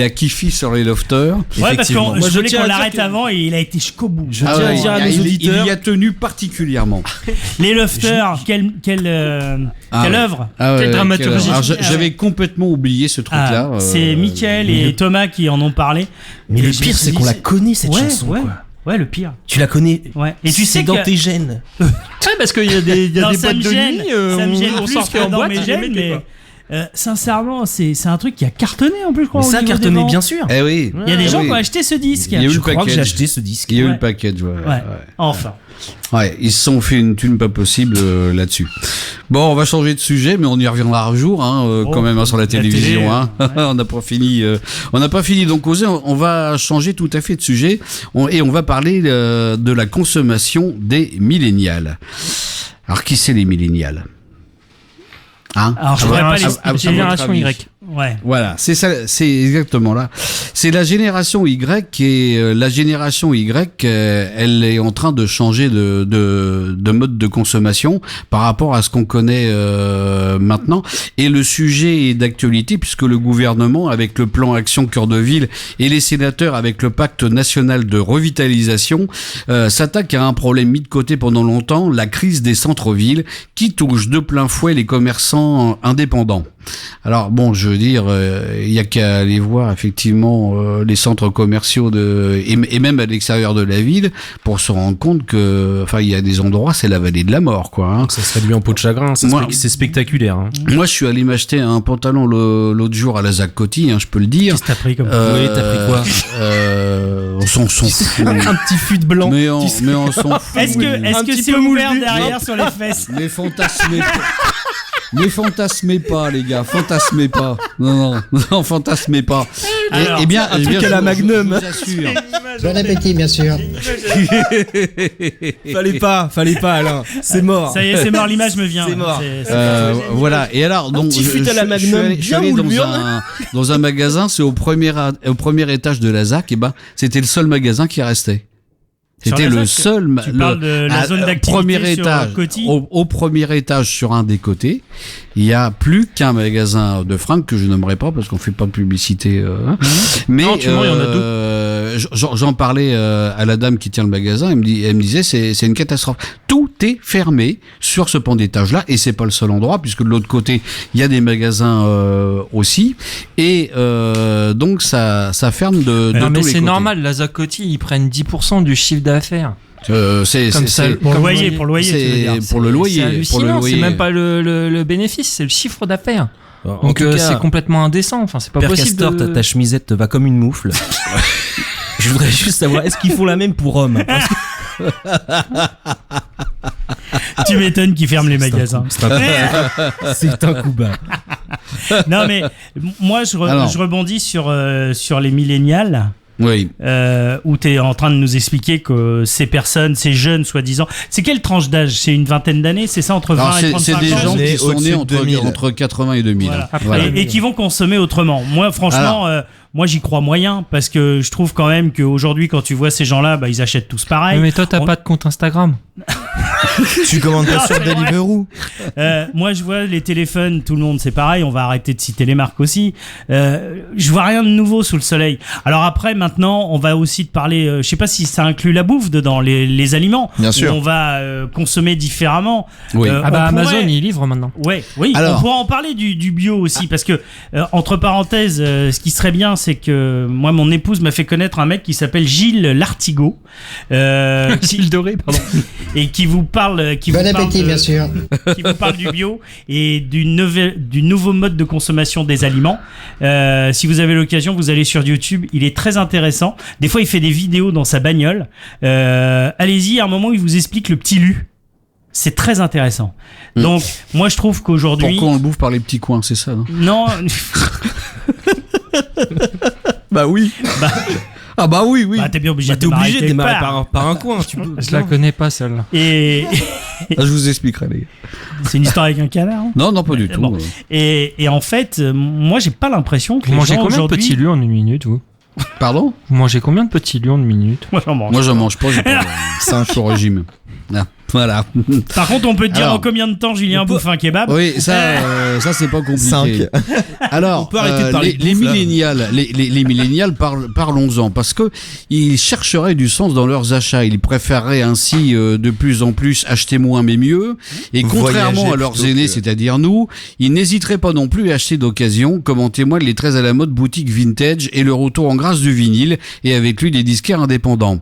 a kiffé sur les lofters. Ouais, parce que je voulais qu'on l'arrête avant et il a été jusqu'au bout. Je tiens à dire à nos auditeurs. Il y a tenu particulièrement. Les lofters, quelle œuvre. Quelle dramaturgie. Alors, j'avais complètement oublié ce truc-là. C'est Mickaël et Thomas qui en ont parlé. Mais le pire, c'est qu'on la connaît, cette chanson, quoi. Ouais, le pire. Tu la connais. Ouais. Et tu sais dans tes gènes. Ouais, parce qu'il y a des boîtes de nuit. Ça me gêne on plus sortait que en dans boîte. mes gènes, mais sincèrement, c'est un truc qui a cartonné en plus, je crois. Mais ça a cartonné, bien sûr. Eh oui. Il y a des gens qui ont acheté ce disque. Je crois que j'ai acheté ce disque. Il y a eu le package, ouais. Enfin. Ouais, ils se sont fait une thune pas possible là-dessus. Bon, on va changer de sujet, mais on y reviendra un jour, quand même, sur la télévision. Télé, on n'a pas fini. On n'a pas fini d'en causer. On va changer tout à fait de sujet et on va parler de la consommation des millénials. Alors, qui c'est les millénials? Alors, je pourrais pas les génération Y. Ouais. Voilà, c'est ça, c'est exactement là. C'est la génération Y et la génération Y, elle est en train de changer de mode de consommation par rapport à ce qu'on connaît maintenant. Et le sujet est d'actualité puisque le gouvernement, avec le plan Action Cœur de Ville, et les sénateurs avec le pacte national de revitalisation, s'attaquent à un problème mis de côté pendant longtemps, la crise des centres-villes, qui touche de plein fouet les commerçants indépendants. Alors bon, je veux dire, il y a qu'à aller voir effectivement les centres commerciaux et même à l'extérieur de la ville pour se rendre compte que, enfin, il y a des endroits, c'est la vallée de la mort, quoi. Ça se réduit en peau de chagrin. C'est spectaculaire. Moi, je suis allé m'acheter un pantalon l'autre jour à la Zac Coty, je peux le dire. Qu'est-ce que t'as pris comme oui, t'as pris quoi On s'en fout. Un petit fut de blanc. Mais on s'en fout. Est-ce que c'est ouvert derrière sur les fesses? Mais fantasmez pas. Mais fantasmez pas, les gars, fantasmez pas. Non, fantasmez pas. Alors, eh bien, un truc à la Magnum. Je vous assure. Bon appétit, bien sûr. Fallait pas, Alain. C'est mort. Ça y est, c'est mort, l'image me vient. C'est mort. Voilà. Et alors, donc, petit fut à la Magnum, je suis allé dans un magasin, c'est au premier étage de la ZAC, et c'était le seul magasin qui restait. C'était le seul. Tu parles de la zone d'activité premier sur étage, Coty. au premier étage sur un des côtés, il y a plus qu'un magasin de fringues que je nommerai pas parce qu'on fait pas de publicité. Mais non, il y en a deux. J'en parlais à la dame qui tient le magasin. Elle me disait c'est une catastrophe. Tout est fermé sur ce pan d'étage là et c'est pas le seul endroit puisque de l'autre côté il y a des magasins aussi et donc ça ferme de non, tous mais les c'est côtés. Normal, la Zac Coty ils prennent 10% du chiffre d'affaires. Pour le loyer, tu veux dire. Pour le loyer, c'est même pas le bénéfice, c'est le chiffre d'affaires. En Donc tout cas, c'est complètement indécent. Enfin, c'est pas Père possible. Castor, ta chemisette te va comme une moufle. Je voudrais juste savoir, est-ce qu'ils font la même pour hommes? Tu m'étonnes qu'ils ferment les magasins. C'est un coup bas. Non mais moi je rebondis sur les millénials. Oui. Où tu es en train de nous expliquer que ces personnes, ces jeunes soi-disant, c'est quelle tranche d'âge? C'est une vingtaine d'années, c'est ça, entre 20 et 35 ans? C'est des gens qui sont nés entre 80 et 2000. Voilà. Et qui vont consommer autrement. Moi franchement, moi j'y crois moyen parce que je trouve quand même qu'aujourd'hui quand tu vois ces gens-là, ils achètent tous pareil. Mais toi t'as pas de compte Instagram. Tu commandes pas sur Deliveroo. Moi je vois les téléphones, tout le monde c'est pareil, on va arrêter de citer les marques aussi. Je vois rien de nouveau sous le soleil. Alors après maintenant on va aussi te parler, je sais pas si ça inclut la bouffe dedans, les aliments. Bien sûr. On va consommer différemment. Oui. Amazon il livre maintenant. Oui. Alors, on pourra en parler du bio aussi parce que entre parenthèses, ce qui serait bien c'est que moi mon épouse m'a fait connaître un mec qui s'appelle Gilles Lartigot. Gilles Doré, pardon. Et qui vous parle, Bon appétit, bien sûr. qui vous parle du bio et du nouveau mode de consommation des aliments. Si vous avez l'occasion, vous allez sur YouTube. Il est très intéressant. Des fois, il fait des vidéos dans sa bagnole. Allez-y, à un moment, il vous explique le petit lu. C'est très intéressant. Donc, moi, je trouve qu'aujourd'hui... Pourquoi on le bouffe par les petits coins, c'est ça, non? Bah oui. Ah bah oui. T'es bien obligé de démarrer par un coin. Je la connais pas celle-là. Et je vous expliquerai, les gars. c'est une histoire avec un canard. Non, pas du tout. Bon. Et en fait, moi j'ai pas l'impression que les gens combien de aujourd'hui... petits lus en une minute, vous? Pardon? Vous mangez combien de petits lions de minutes? Moi, j'en mange. Moi, j'en mange pas, j'ai pas 5 au régime. Ah, voilà. Par contre, on peut te dire Alors, en combien de temps Julien bouffe un kebab? Oui, ça c'est pas compliqué. 5. Alors, On peut arrêter de parler de les bouffe, là. millénials, les millénials, parlons-en, parce que ils chercheraient du sens dans leurs achats. Ils préféreraient ainsi de plus en plus acheter moins mais mieux. Et contrairement Voyager à leurs plutôt aînés, que- c'est-à-dire nous, ils n'hésiteraient pas non plus à acheter d'occasion, comme en témoignent les très à la mode boutiques vintage et le retour en grâce du vinyle, et avec lui les disquaires indépendants.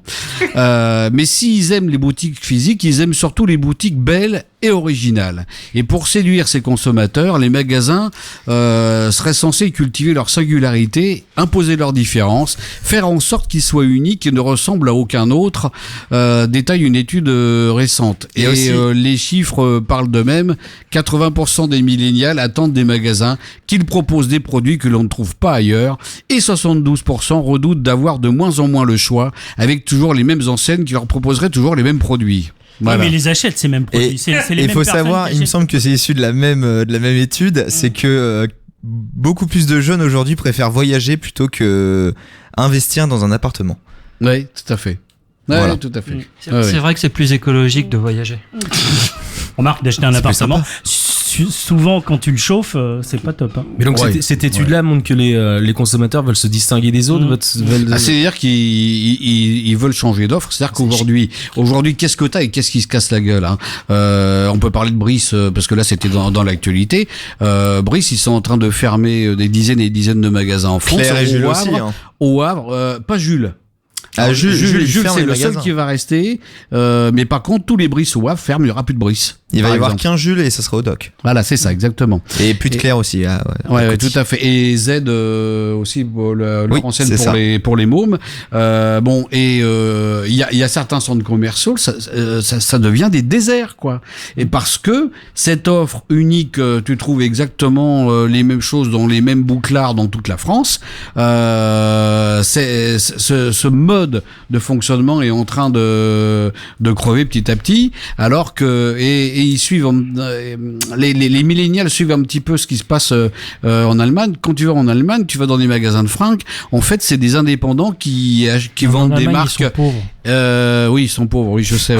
Mais s'ils aiment les boutiques physiques, ils aiment surtout les boutiques belles et originales. Et pour séduire ces consommateurs, les magasins seraient censés cultiver leur singularité, imposer leurs différences, faire en sorte qu'ils soient uniques et ne ressemblent à aucun autre, détaille une étude récente. Et aussi- les chiffres parlent d'eux-mêmes. 80% des millénials attendent des magasins qu'ils proposent des produits que l'on ne trouve pas ailleurs, et 72% redoutent d'avoir de moins en moins le choix, avec toujours les mêmes enseignes qui leur proposeraient toujours les mêmes produits. Voilà. Oui, mais ils les achètent ces mêmes produits. Et C'est les il mêmes faut personnes savoir, qui il me achètent. semble que c'est issu de la même étude, c'est que beaucoup plus de jeunes aujourd'hui préfèrent voyager plutôt que investir dans un appartement. Oui, tout à fait. Ouais, Voilà. tout à fait. C'est vrai que c'est plus écologique de voyager. Remarque, d'acheter un C'est plus appartement, sympa. souvent quand tu le chauffes, c'est pas top. Hein. Mais donc Ouais. cette étude-là montre que les consommateurs veulent se distinguer des autres. Veulent... Ah, c'est-à-dire qu'ils veulent changer d'offre. C'est-à-dire qu'aujourd'hui, qu'est-ce que t'as et qu'est-ce qui se casse la gueule, hein. On peut parler de Brice, parce que là, c'était dans l'actualité. Brice, ils sont en train de fermer des dizaines et des dizaines de magasins en France. Claire et Au Jules Havre, aussi, hein. Au Havre, pas Jules. Ah, Alors, Jules, il Jules, ferme c'est les le seul magasins. qui va rester. Mais par contre, tous les Brice au Havre ferment, il n'y aura plus de Brice. Il va par y avoir exemple. qu'un Jules et ça sera au doc. Voilà, c'est ça, exactement. Et plus de Claire aussi. Ah, Ouais, tout à fait. Et Z aussi, leur Oui, enseigne c'est ça. pour les mômes. Bon, et il y a certains centres commerciaux, ça devient des déserts, quoi. Et parce que cette offre unique, tu trouves exactement les mêmes choses dans les mêmes bouclards dans toute la France. Ce mode de fonctionnement est en train de crever petit à petit, alors que et ils suivent les millénials suivent un petit peu ce qui se passe en Allemagne. Quand tu vas en Allemagne, tu vas dans des magasins de fringues. En fait, c'est des indépendants qui vendent des marques. Ils sont pauvres. Oui, ils sont pauvres. Oui, je sais.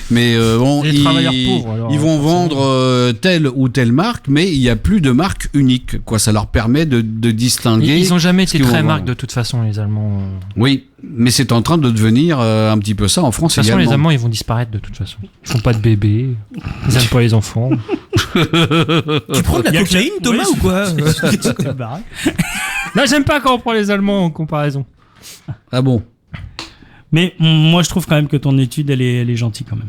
Mais bon, Des travailleurs pauvres, alors, ils vont forcément. vendre telle ou telle marque, mais il n'y a plus de marque unique. Quoi, ça leur permet de distinguer. Ils ont jamais ce été qu'ils très vont marques vendre. de toute façon, les Allemands. Oui, mais c'est en train de devenir un petit peu ça en France De toute façon, également. les Allemands, ils vont disparaître de toute façon. Ils font pas de bébés. Ils aiment pas les enfants. Tu prends de la cocaïne, Thomas, ou quoi? Là, j'aime pas quand on prend les Allemands en comparaison. Ah bon? Mais moi, je trouve quand même que ton étude, elle est gentille quand même.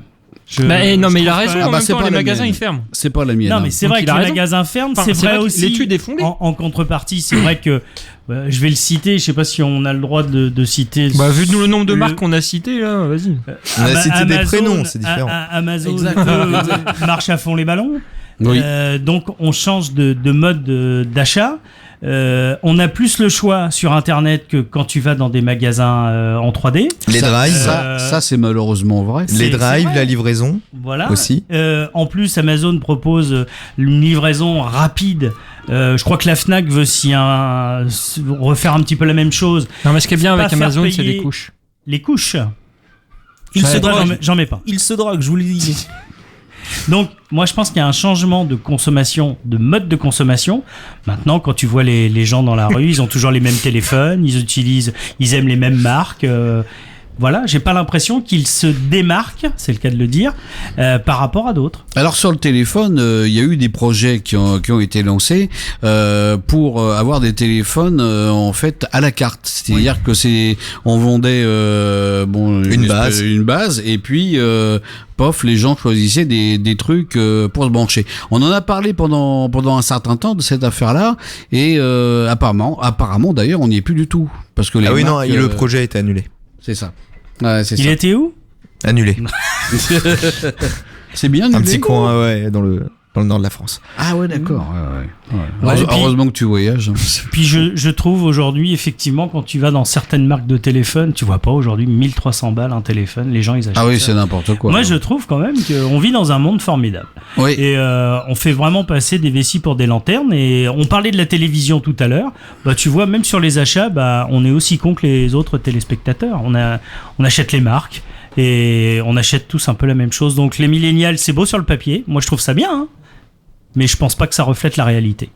Non, mais il a trouve raison. quand En même- même temps, les magasins, ils ferment. C'est pas la mienne. Non, hein. mais c'est Donc, vrai il que a les raison. magasins ferment. Enfin, C'est c'est vrai vrai que aussi. l'étude est fondée. En contrepartie, c'est vrai que je vais le citer. Je sais pas si on a le droit de citer. Bah, vu le nombre de marques qu'on a citées, là, vas-y. On a cité des Amazon, prénoms, c'est différent. Amazon Exactement. marche à fond les ballons. Oui. Donc on change de mode d'achat. On a plus le choix sur Internet que quand tu vas dans des magasins en 3D. Les drives, Ça, c'est malheureusement vrai. les c'est drives, vrai. la livraison Voilà. aussi. En plus, Amazon propose une livraison rapide. Je crois que la Fnac veut refaire un petit peu la même chose. Non, mais ce qui est bien Pas avec faire Amazon, c'est payer les couches. Les couches. Il se Moi, drogue. j'en mets pas. Il se drogue, je vous le dis. Donc, moi, je pense qu'il y a un changement de consommation, de mode de consommation. Maintenant, quand tu vois les gens dans la rue, ils ont toujours les mêmes téléphones, ils aiment les mêmes marques. Voilà, j'ai pas l'impression qu'ils se démarquent, c'est le cas de le dire, par rapport à d'autres. Alors sur le téléphone, il y a eu des projets qui ont été lancés pour avoir des téléphones en fait à la carte. C'est-à-dire que on vendait une base et puis pof, les gens choisissaient des trucs pour se brancher. On en a parlé pendant un certain temps de cette affaire-là et apparemment d'ailleurs on n'y est plus du tout parce que les Ah oui, marques, non, le projet a été annulé. c'est ça. Ouais, c'est Il ça. était où? Annulé. C'est bien Un annulé, petit non coin, ouais, dans le. dans le nord de la France. Ah ouais, d'accord. Ouais, et puis- Heureusement que tu voyages. Puis je trouve aujourd'hui, effectivement, quand tu vas dans certaines marques de téléphone, tu vois pas aujourd'hui 1300 balles un téléphone, les gens ils achètent Ah oui, ça. c'est n'importe quoi. Moi je trouve quand même qu'on vit dans un monde formidable. Oui. Et on fait vraiment passer des vessies pour des lanternes. Et on parlait de la télévision tout à l'heure. Bah tu vois, même sur les achats, bah on est aussi con que les autres téléspectateurs. On achète les marques et on achète tous un peu la même chose. Donc les millénials, c'est beau sur le papier. Moi je trouve ça bien, hein. Mais je pense pas que ça reflète la réalité.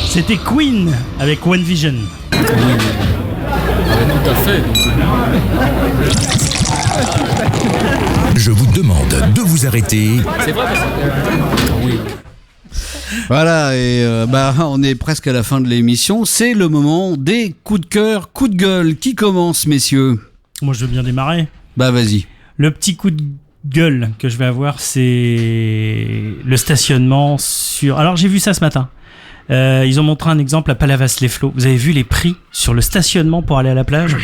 C'était Queen avec One Vision. Oui. Tout à fait. Je vous demande de vous arrêter. C'est vrai parce que... Oui. Voilà, et on est presque à la fin de l'émission. C'est le moment des coups de cœur, coups de gueule. Qui commence, messieurs? Moi, je veux bien démarrer. Bah, vas-y. Le petit coup de gueule que je vais avoir, c'est le stationnement sur... Alors j'ai vu ça ce matin. Ils ont montré un exemple à Palavas-les-Flots. Vous avez vu les prix sur le stationnement pour aller à la plage?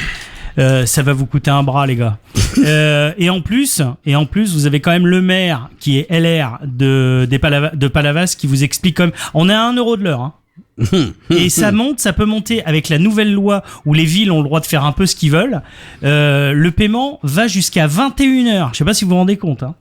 Ça va vous coûter un bras, les gars. Et en plus, vous avez quand même le maire qui est LR de Palavas qui vous explique comme on est à 1 euro de l'heure. Hein. Et ça peut monter avec la nouvelle loi où les villes ont le droit de faire un peu ce qu'ils veulent. Le paiement va jusqu'à 21h. Je sais pas si vous vous rendez compte. Hein.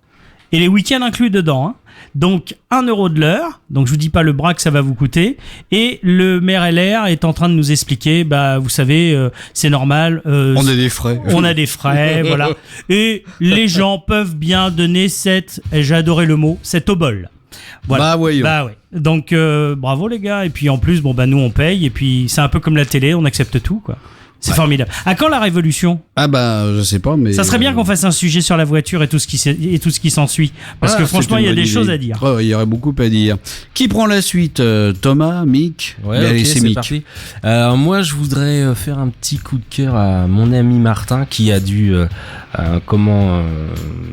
Et les week-ends inclus dedans. Hein. Donc 1 euro de l'heure, donc je vous dis pas le bras que ça va vous coûter, et le maire LR est en train de nous expliquer, bah vous savez, c'est normal. On a des frais. On a des frais, voilà. Et les gens peuvent bien donner j'ai adoré le mot, cette obole. Voilà. Bah ouais. Donc bravo les gars, et puis en plus, nous on paye, et puis c'est un peu comme la télé, on accepte tout quoi. C'est formidable. À quand la révolution? Ah bah je sais pas, mais ça serait bien qu'on fasse un sujet sur la voiture et tout ce qui s'ensuit, parce que franchement il y a des choses à dire. Il y aurait beaucoup à dire. Qui prend la suite? Thomas, Mick? Allez, c'est Mick. Parti. Moi je voudrais faire un petit coup de cœur à mon ami Martin qui a dû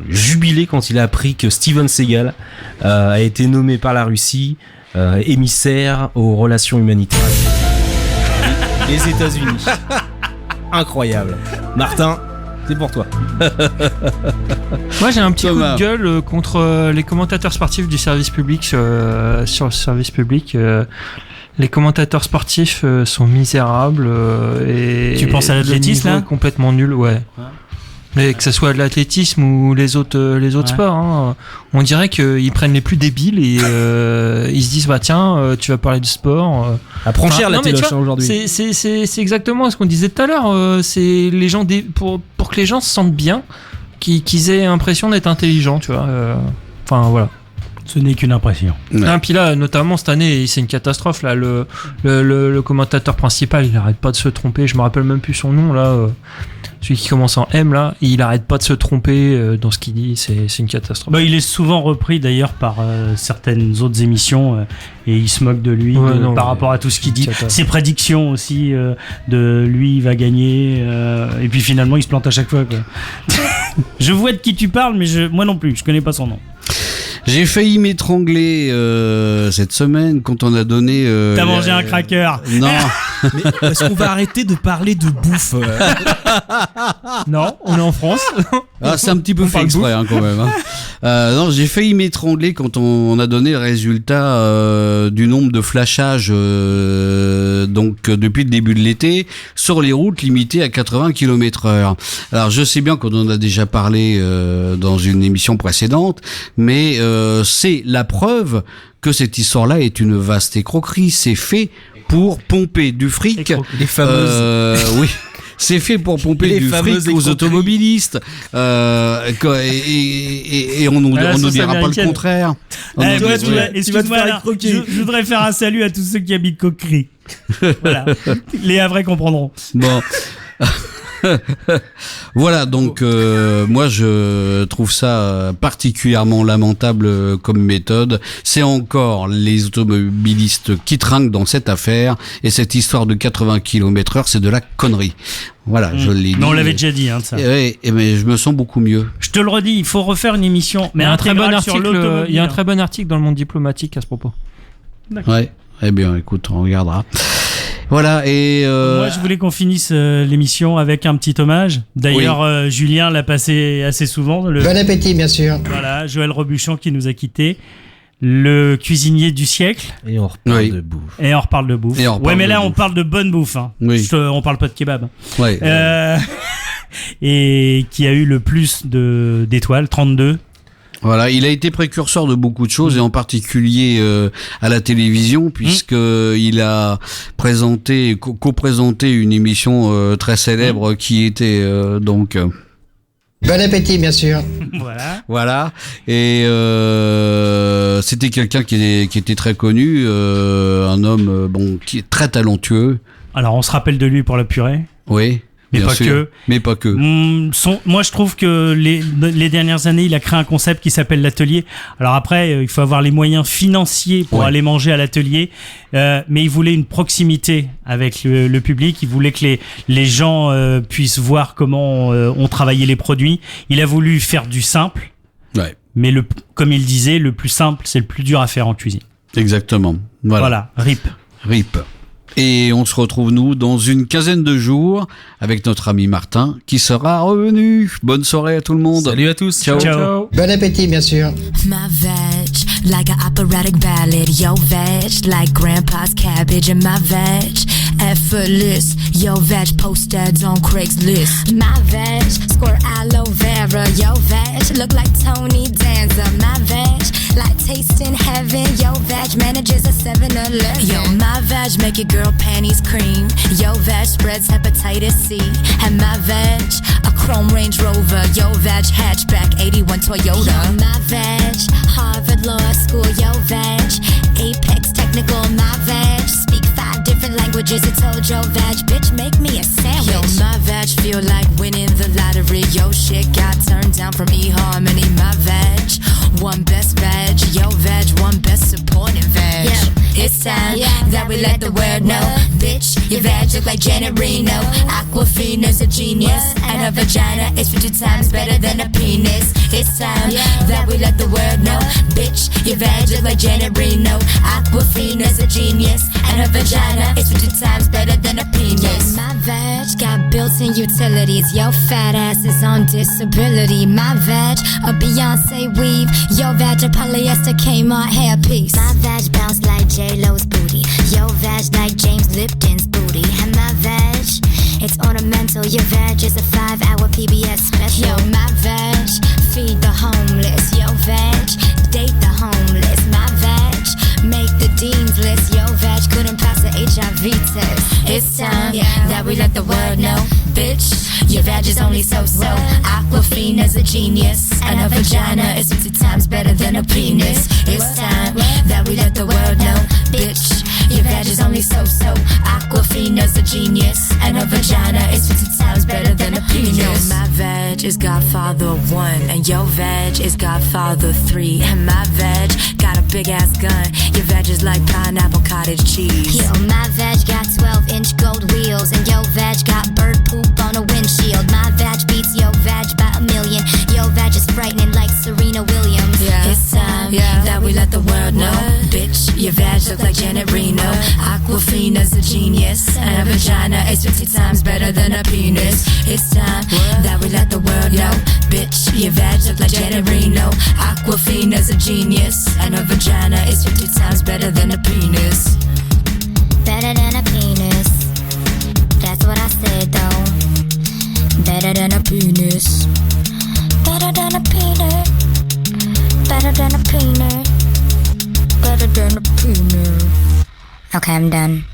jubiler quand il a appris que Steven Seagal a été nommé par la Russie émissaire aux relations humanitaires les États-Unis. Incroyable. Martin, c'est pour toi. Moi j'ai un petit coup de gueule contre les commentateurs sportifs du service public sur le service public. Les commentateurs sportifs sont misérables et tu penses à l'athlétisme là? Complètement nul, ouais. Mais que ce soit de l'athlétisme ou les autres sports, hein, on dirait qu'ils prennent les plus débiles et ils se disent tiens, tu vas parler de sport. Apprends cher la téloche aujourd'hui. C'est exactement ce qu'on disait tout à l'heure. C'est les gens pour que les gens se sentent bien, qu'ils aient l'impression d'être intelligents, tu vois. Enfin voilà. Ce n'est qu'une impression. Ouais. Et puis là, notamment cette année, c'est une catastrophe. Là, le commentateur principal, il arrête pas de se tromper. Je me rappelle même plus son nom là. Celui qui commence en M là, il arrête pas de se tromper dans ce qu'il dit. C'est une catastrophe. Il est souvent repris d'ailleurs par certaines autres émissions et il se moque de lui par rapport à tout ce qu'il dit. Ses prédictions aussi de lui il va gagner et puis finalement il se plante à chaque fois. Quoi. Je vois de qui tu parles, mais moi non plus, je connais pas son nom. J'ai failli m'étrangler cette semaine quand on a donné... T'as mangé un cracker? Non. Mais est-ce qu'on va arrêter de parler de bouffe? Non, on est en France. C'est un petit peu fait exprès quand même. Non, j'ai failli m'étrangler quand on a donné le résultat du nombre de flashages depuis le début de l'été sur les routes limitées à 80 km/h. Alors je sais bien qu'on en a déjà parlé dans une émission précédente, mais c'est la preuve que cette histoire-là est une vaste escroquerie. C'est fait pour pomper du fric. Les fameuses... oui. C'est fait pour pomper du fric aux automobilistes et on nous dira pas le contraire. Excuse-moi, je voudrais faire un salut à tous ceux qui habitent Coquerie. Voilà, les Havrais comprendront. Bon. Voilà, donc moi je trouve ça particulièrement lamentable comme méthode. C'est encore les automobilistes qui trinquent dans cette affaire, et cette histoire de 80 km/h, c'est de la connerie. Voilà, je l'ai dit. Mais on l'avait déjà dit, ça. Mais je me sens beaucoup mieux. Je te le redis, il faut refaire une émission. Mais il y a un très bon article. Il y a un très bon article dans le Monde diplomatique à ce propos. D'accord. Ouais. Eh bien, écoute, on regardera. Voilà, et moi je voulais qu'on finisse l'émission avec un petit hommage. D'ailleurs, Julien l'a passé assez souvent. Bon appétit, bien sûr. Voilà, Joël Robuchon qui nous a quittés. Le cuisinier du siècle. Et on reparle de bouffe. Et on reparle de bouffe. Mais là on parle de bonne bouffe. Hein. Oui. On parle pas de kebab. Ouais. Et qui a eu le plus d'étoiles, 32. Voilà, il a été précurseur de beaucoup de choses, et en particulier à la télévision, puisque il a co-présenté une émission très célèbre qui était donc... Bon appétit, bien sûr. Voilà. Et c'était quelqu'un qui était très connu, un homme qui est très talentueux. Alors on se rappelle de lui pour la purée. Oui. Mais pas que. Moi, je trouve que les dernières années, il a créé un concept qui s'appelle l'atelier. Alors après, il faut avoir les moyens financiers pour aller manger à l'atelier. Mais il voulait une proximité avec le public. Il voulait que les gens puissent voir comment on travaillait les produits. Il a voulu faire du simple. mais comme il disait, le plus simple, c'est le plus dur à faire en cuisine. Exactement. Voilà, RIP. RIP. Et on se retrouve, nous, dans une quinzaine de jours avec notre ami Martin qui sera revenu. Bonne soirée à tout le monde. Salut à tous. Ciao. Ciao. Bon appétit, bien sûr. My veg, like an operatic ballad. Yo veg, like grandpa's cabbage. And my veg, effortless. Yo veg, post ads on Craigslist. My veg, squirt aloe vera. Yo veg, look like Tony Danza. My veg, like tasting heaven. Yo veg, manages a 7-Eleven. Yo, my veg, make your girl panties cream. Yo veg, spreads hepatitis C. And my veg, a chrome Range Rover. Yo veg, hatchback 81 Toyota. Yo, my veg, Harvard Law School. Yo veg, Apex Technical. My veg, speak 5 different languages. I told yo veg, bitch, make me a sandwich. Yo, my veg feel like winning the lottery. Yo, shit got turned down from eHarmony. My veg, one best veg. Yo veg, one best supporting veg. Yeah, it's time that we let the world know. Bitch, your veg look like Janet Reno. Aquafina's a genius, and her vagina is 50 times better than a penis. It's time that we let the world know. Bitch, your veg look like Janet Reno. Aquafina's a genius, and her vagina is 50 times better than a penis. My veg got built-in utilities. Yo, fat ass is on disability. My veg, a Beyonce weave. Yo, veg, a polyester Kmart hairpiece. My veg bounce like J-Lo's booty. Yo, veg like James Lipton's booty. And my veg, it's ornamental. Your veg is a 5-hour PBS special. Yo, my veg, feed the homeless. Yo, veg, date the homeless. My veg, make the dean's list. Yo, veg, couldn't pass the HIV test. It's time that we let the world know. Bitch, your veg is only so-so. Aquafina's a genius, and her vagina is 50 times better than a penis. It's time that we let the world know. Bitch, your veg is only so-so. Aquafina's a genius, and her vagina is 50 times better than a penis. Yo, my veg is Godfather 1, and your veg is Godfather 3. And my veg got a big-ass gun. Your veg is like pineapple cottage cheese. Yo, my veg got 12-inch gold wheels, and your veg got bird poop on a windshield. My veg beats your veg by a million. Your veg is frightening like Serena Williams. It's time that we let the world know. Bitch, your veg look like Janet Reno. Aquafina's a genius, and her vagina is 50 times better than a penis. It's time that we let the world know. Bitch, your veg look like Janet Reno. Aquafina's a genius, and her vagina is 50 times better than a penis. Better than a penis. That's what I said though. Better than a penis. Better than a penis. Better than a penis. Better than a penis. Okay, I'm done.